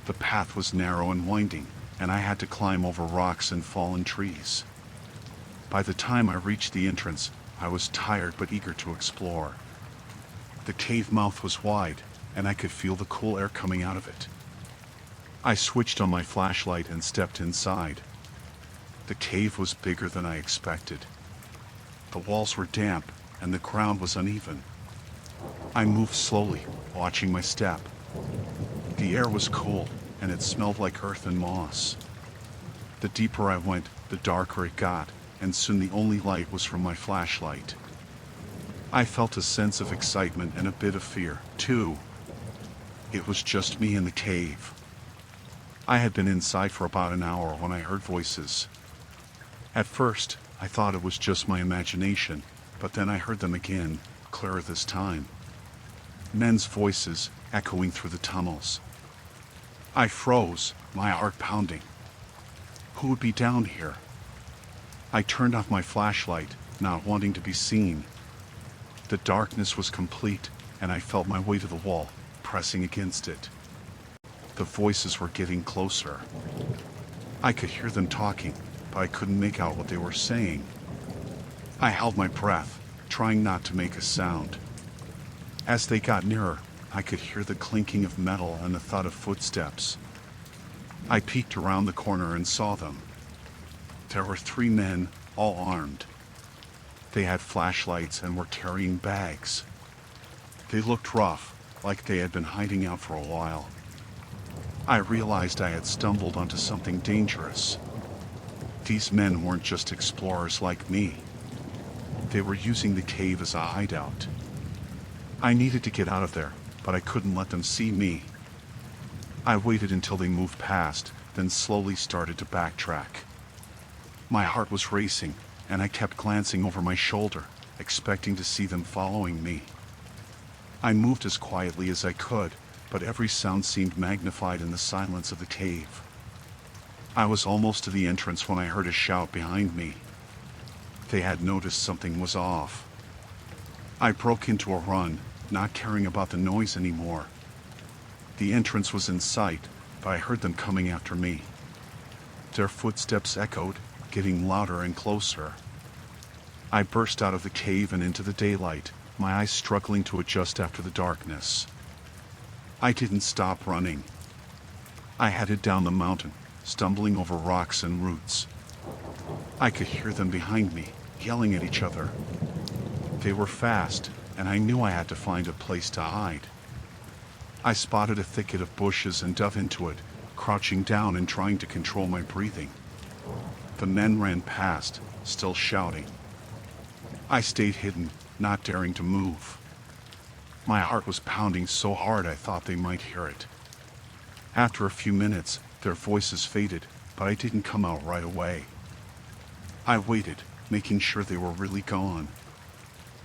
The path was narrow and winding, and I had to climb over rocks and fallen trees. By the time I reached the entrance, I was tired but eager to explore. The cave mouth was wide, and I could feel the cool air coming out of it. I switched on my flashlight and stepped inside. The cave was bigger than I expected. The walls were damp, and the ground was uneven. I moved slowly, watching my step. The air was cool, and it smelled like earth and moss. The deeper I went, the darker it got, and soon the only light was from my flashlight. I felt a sense of excitement and a bit of fear, too. It was just me in the cave. I had been inside for about an hour when I heard voices. At first, I thought it was just my imagination, but then I heard them again, clearer this time. Men's voices echoing through the tunnels. I froze, my heart pounding. Who would be down here? I turned off my flashlight, not wanting to be seen. The darkness was complete, and I felt my way to the wall, pressing against it. The voices were getting closer. I could hear them talking, but I couldn't make out what they were saying. I held my breath, trying not to make a sound. As they got nearer, I could hear the clinking of metal and the thud of footsteps. I peeked around the corner and saw them. There were 3 men, all armed. They had flashlights and were carrying bags. They looked rough, like they had been hiding out for a while. I realized I had stumbled onto something dangerous. These men weren't just explorers like me. They were using the cave as a hideout. I needed to get out of there, but I couldn't let them see me. I waited until they moved past, then slowly started to backtrack. My heart was racing, and I kept glancing over my shoulder, expecting to see them following me. I moved as quietly as I could, but every sound seemed magnified in the silence of the cave. I was almost to the entrance when I heard a shout behind me. They had noticed something was off. I broke into a run, not caring about the noise anymore. The entrance was in sight, but I heard them coming after me. Their footsteps echoed, getting louder and closer. I burst out of the cave and into the daylight, my eyes struggling to adjust after the darkness. I didn't stop running. I headed down the mountain, stumbling over rocks and roots. I could hear them behind me, yelling at each other. They were fast, and I knew I had to find a place to hide. I spotted a thicket of bushes and dove into it, crouching down and trying to control my breathing. The men ran past, still shouting. I stayed hidden, not daring to move. My heart was pounding so hard I thought they might hear it. After a few minutes, their voices faded, but I didn't come out right away. I waited, making sure they were really gone.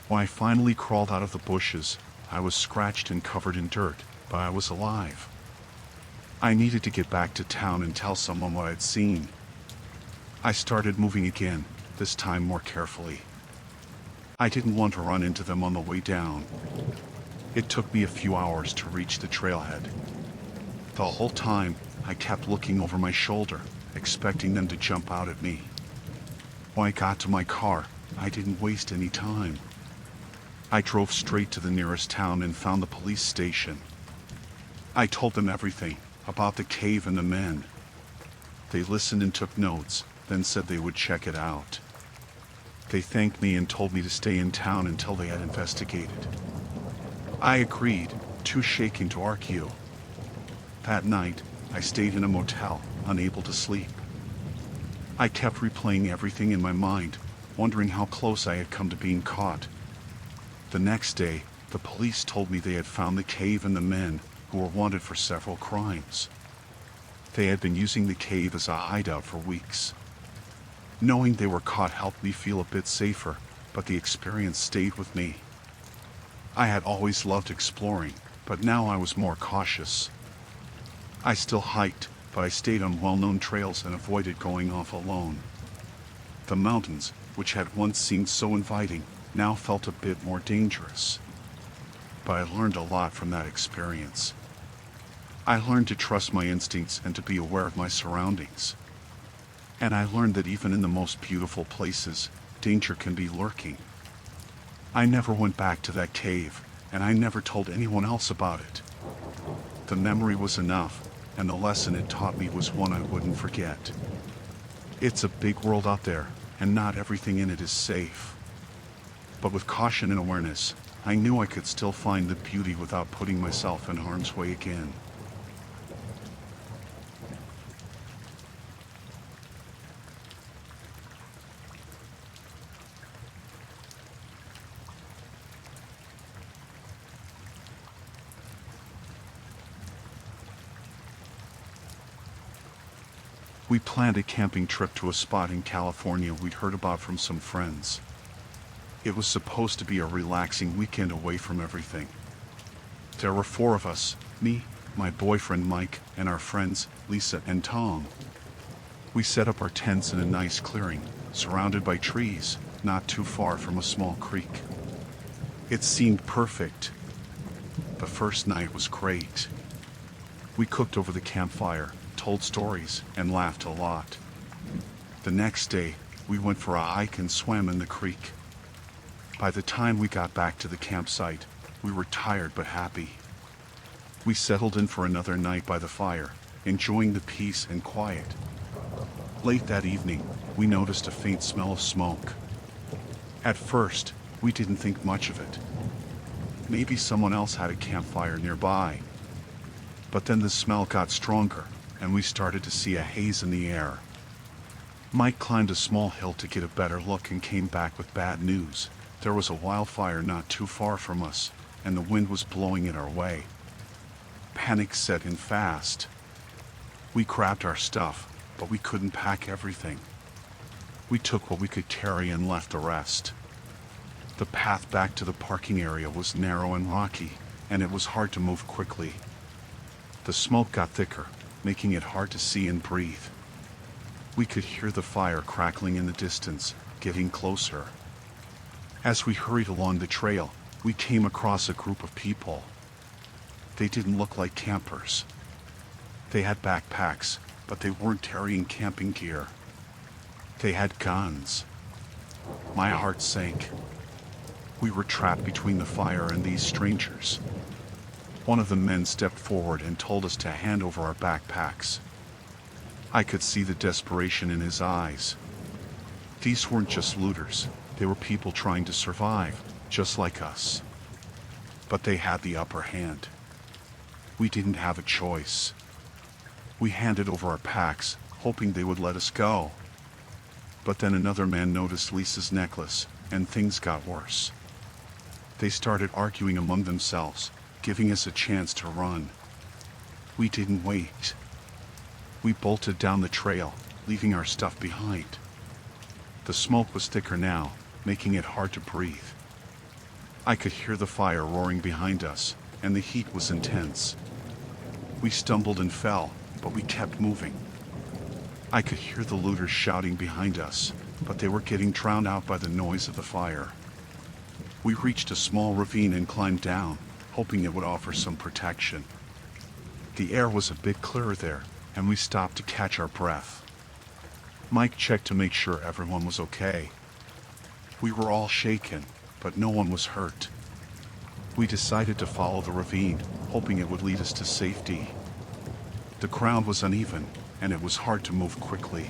When I finally crawled out of the bushes, I was scratched and covered in dirt, but I was alive. I needed to get back to town and tell someone what I'd seen. I started moving again, this time more carefully. I didn't want to run into them on the way down. It took me a few hours to reach the trailhead. The whole time, I kept looking over my shoulder, expecting them to jump out at me. When I got to my car, I didn't waste any time. I drove straight to the nearest town and found the police station. I told them everything, about the cave and the men. They listened and took notes, then said they would check it out. They thanked me and told me to stay in town until they had investigated. I agreed, too shaken to argue. That night, I stayed in a motel, unable to sleep. I kept replaying everything in my mind, wondering how close I had come to being caught. The next day, the police told me they had found the cave and the men, who were wanted for several crimes. They had been using the cave as a hideout for weeks. Knowing they were caught helped me feel a bit safer, but the experience stayed with me. I had always loved exploring, but now I was more cautious. I still hiked, but I stayed on well-known trails and avoided going off alone. The mountains, which had once seemed so inviting, now felt a bit more dangerous. But I learned a lot from that experience. I learned to trust my instincts and to be aware of my surroundings. And I learned that even in the most beautiful places, danger can be lurking. I never went back to that cave, and I never told anyone else about it. The memory was enough, and the lesson it taught me was one I wouldn't forget. It's a big world out there, and not everything in it is safe. But with caution and awareness, I knew I could still find the beauty without putting myself in harm's way again. We planned a camping trip to a spot in California we'd heard about from some friends. It was supposed to be a relaxing weekend away from everything. There were 4 of us, me, my boyfriend Mike, and our friends, Lisa and Tom. We set up our tents in a nice clearing, surrounded by trees, not too far from a small creek. It seemed perfect. The first night was great. We cooked over the campfire, told stories, and laughed a lot. The next day, we went for a hike and swam in the creek. By the time we got back to the campsite, we were tired but happy. We settled in for another night by the fire, enjoying the peace and quiet. Late that evening, we noticed a faint smell of smoke. At first, we didn't think much of it. Maybe someone else had a campfire nearby. But then the smell got stronger, and we started to see a haze in the air. Mike climbed a small hill to get a better look and came back with bad news. There was a wildfire not too far from us, and the wind was blowing it our way. Panic set in fast. We grabbed our stuff, but we couldn't pack everything. We took what we could carry and left the rest. The path back to the parking area was narrow and rocky, and it was hard to move quickly. The smoke got thicker, making it hard to see and breathe. We could hear the fire crackling in the distance, getting closer. As we hurried along the trail, we came across a group of people. They didn't look like campers. They had backpacks, but they weren't carrying camping gear. They had guns. My heart sank. We were trapped between the fire and these strangers. One of the men stepped forward and told us to hand over our backpacks. I could see the desperation in his eyes. These weren't just looters, they were people trying to survive, just like us. But they had the upper hand. We didn't have a choice. We handed over our packs, hoping they would let us go. But then another man noticed Lisa's necklace, and things got worse. They started arguing among themselves, giving us a chance to run. We didn't wait. We bolted down the trail, leaving our stuff behind. The smoke was thicker now, making it hard to breathe. I could hear the fire roaring behind us, and the heat was intense. We stumbled and fell, but we kept moving. I could hear the looters shouting behind us, but they were getting drowned out by the noise of the fire. We reached a small ravine and climbed down, hoping it would offer some protection. The air was a bit clearer there, and we stopped to catch our breath. Mike checked to make sure everyone was okay. We were all shaken, but no one was hurt. We decided to follow the ravine, hoping it would lead us to safety. The ground was uneven, and it was hard to move quickly.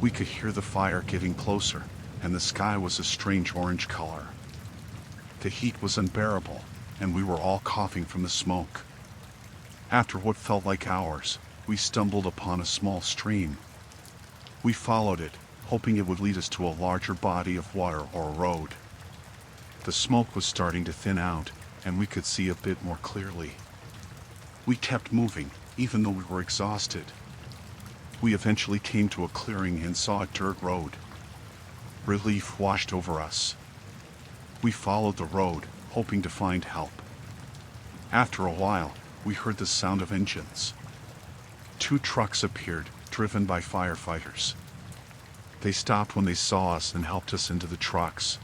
We could hear the fire getting closer, and the sky was a strange orange color. The heat was unbearable, and we were all coughing from the smoke. After what felt like hours, we stumbled upon a small stream. We followed it, hoping it would lead us to a larger body of water or a road. The smoke was starting to thin out, and we could see a bit more clearly. We kept moving, even though we were exhausted. We eventually came to a clearing and saw a dirt road. Relief washed over us. We followed the road, hoping to find help. After a while, we heard the sound of engines. 2 trucks appeared, driven by firefighters. They stopped when they saw us and helped us into the trucks.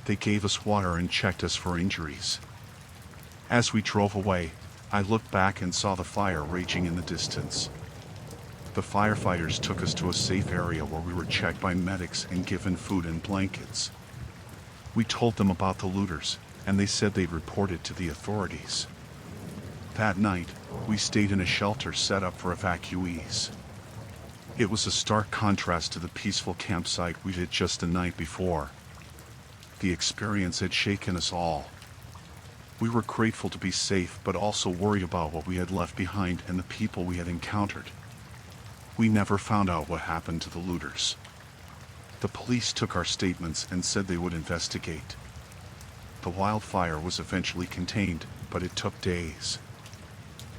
They gave us water and checked us for injuries. As we drove away, I looked back and saw the fire raging in the distance. The firefighters took us to a safe area where we were checked by medics and given food and blankets. We told them about the looters, and they said they'd report it to the authorities. That night, we stayed in a shelter set up for evacuees. It was a stark contrast to the peaceful campsite we did just the night before. The experience had shaken us all. We were grateful to be safe, but also worried about what we had left behind and the people we had encountered. We never found out what happened to the looters. The police took our statements and said they would investigate. The wildfire was eventually contained, but it took days.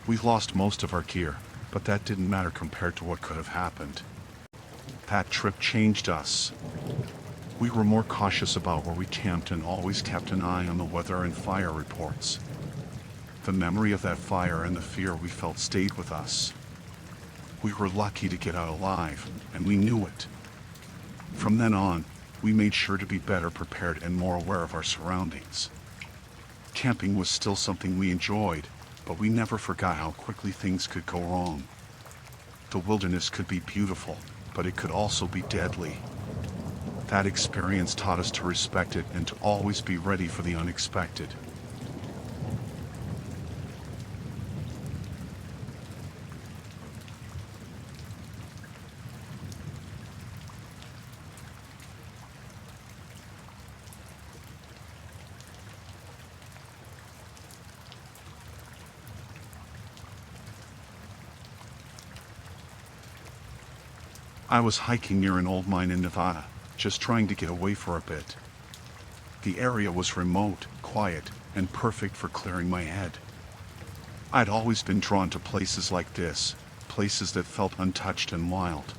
We lost most of our gear, But that didn't matter compared to what could have happened. That trip changed us. We were more cautious about where we camped and always kept an eye on the weather and fire reports. The memory of that fire and the fear we felt stayed with us. We were lucky to get out alive, and we knew it. From then on, we made sure to be better prepared and more aware of our surroundings. Camping was still something we enjoyed, but we never forgot how quickly things could go wrong. The wilderness could be beautiful, but it could also be deadly. That experience taught us to respect it and to always be ready for the unexpected. I was hiking near an old mine in Nevada, just trying to get away for a bit. The area was remote, quiet, and perfect for clearing my head. I'd always been drawn to places like this, places that felt untouched and wild.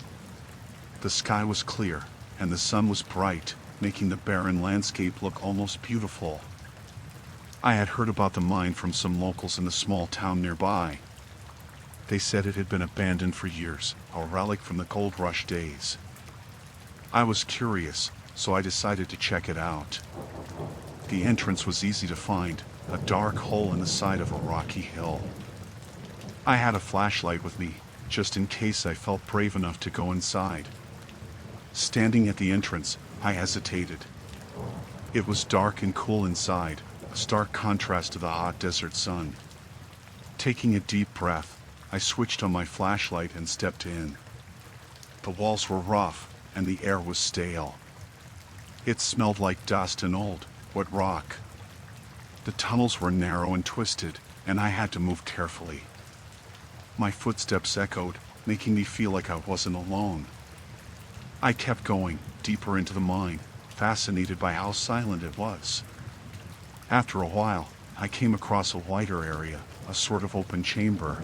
The sky was clear, and the sun was bright, making the barren landscape look almost beautiful. I had heard about the mine from some locals in the small town nearby. They said it had been abandoned for years, a relic from the gold rush days. I was curious, so I decided to check it out. The entrance was easy to find, a dark hole in the side of a rocky hill. I had a flashlight with me, just in case I felt brave enough to go inside. Standing at the entrance, I hesitated. It was dark and cool inside, a stark contrast to the hot desert sun. Taking a deep breath, I switched on my flashlight and stepped in. The walls were rough, and the air was stale. It smelled like dust and old, wet rock. The tunnels were narrow and twisted, and I had to move carefully. My footsteps echoed, making me feel like I wasn't alone. I kept going, deeper into the mine, fascinated by how silent it was. After a while, I came across a wider area, a sort of open chamber.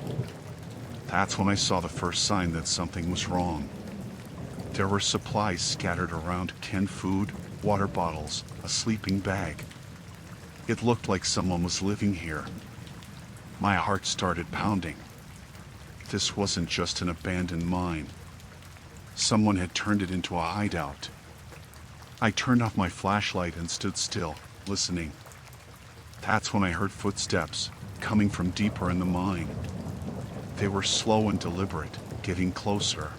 That's when I saw the first sign that something was wrong. There were supplies scattered around, canned food, water bottles, a sleeping bag. It looked like someone was living here. My heart started pounding. This wasn't just an abandoned mine. Someone had turned it into a hideout. I turned off my flashlight and stood still, listening. That's when I heard footsteps, coming from deeper in the mine. They were slow and deliberate, getting closer.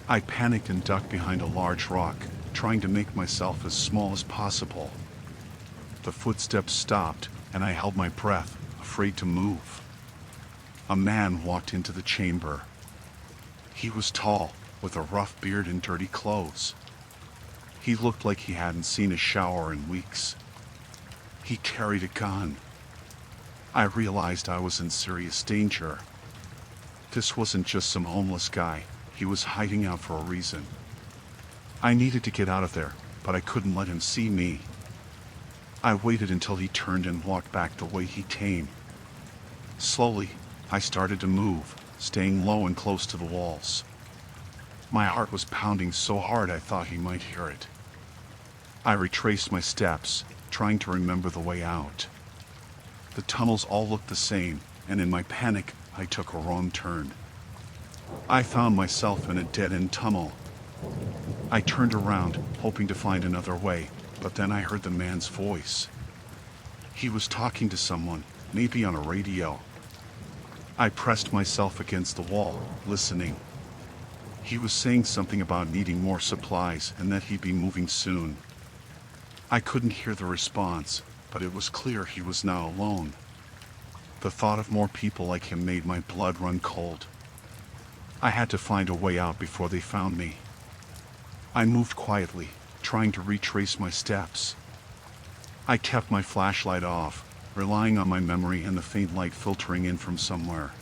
I panicked and ducked behind a large rock, trying to make myself as small as possible. The footsteps stopped, and I held my breath, afraid to move. A man walked into the chamber. He was tall, with a rough beard and dirty clothes. He looked like he hadn't seen a shower in weeks. He carried a gun. I realized I was in serious danger. This wasn't just some homeless guy. He was hiding out for a reason. I needed to get out of there, but I couldn't let him see me. I waited until he turned and walked back the way he came. Slowly, I started to move, staying low and close to the walls. My heart was pounding so hard I thought he might hear it. I retraced my steps, trying to remember the way out. The tunnels all looked the same, and in my panic, I took a wrong turn. I found myself in a dead-end tunnel. I turned around, hoping to find another way, but then I heard the man's voice. He was talking to someone, maybe on a radio. I pressed myself against the wall, listening. He was saying something about needing more supplies and that he'd be moving soon. I couldn't hear the response, but it was clear he was now alone. The thought of more people like him made my blood run cold. I had to find a way out before they found me. I moved quietly, trying to retrace my steps. I kept my flashlight off, relying on my memory and the faint light filtering in from somewhere.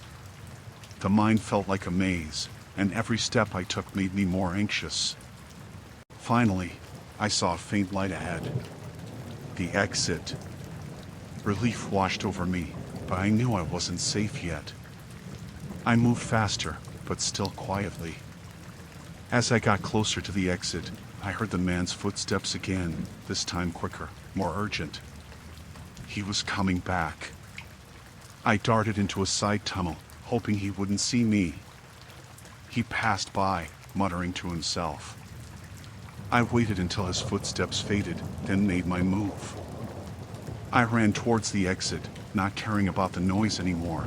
The mine felt like a maze, and every step I took made me more anxious. Finally, I saw a faint light ahead. The exit. Relief washed over me, but I knew I wasn't safe yet. I moved faster, but still quietly. As I got closer to the exit, I heard the man's footsteps again, this time quicker, more urgent. He was coming back. I darted into a side tunnel, hoping he wouldn't see me. He passed by, muttering to himself. I waited until his footsteps faded, then made my move. I ran towards the exit, not caring about the noise anymore.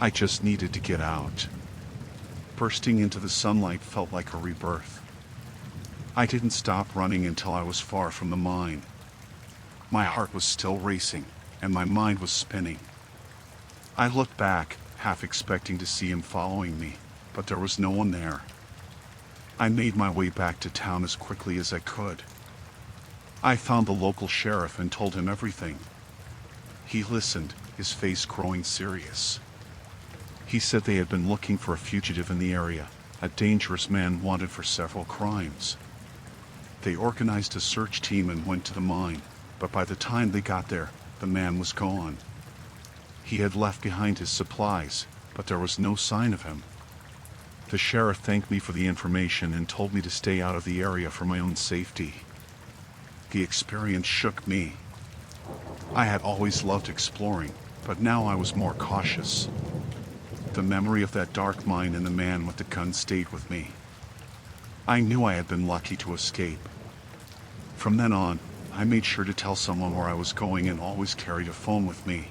I just needed to get out. Bursting into the sunlight felt like a rebirth. I didn't stop running until I was far from the mine. My heart was still racing, and my mind was spinning. I looked back, half expecting to see him following me, but there was no one there. I made my way back to town as quickly as I could. I found the local sheriff and told him everything. He listened, his face growing serious. He said they had been looking for a fugitive in the area, a dangerous man wanted for several crimes. They organized a search team and went to the mine, but by the time they got there, the man was gone. He had left behind his supplies, but there was no sign of him. The sheriff thanked me for the information and told me to stay out of the area for my own safety. The experience shook me. I had always loved exploring, but now I was more cautious. The memory of that dark mine and the man with the gun stayed with me. I knew I had been lucky to escape. From then on, I made sure to tell someone where I was going and always carried a phone with me.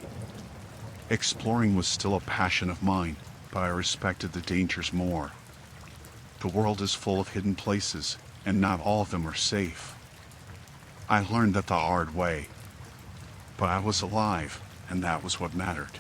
Exploring was still a passion of mine, but I respected the dangers more. The world is full of hidden places, and not all of them are safe. I learned that the hard way. But I was alive, and that was what mattered.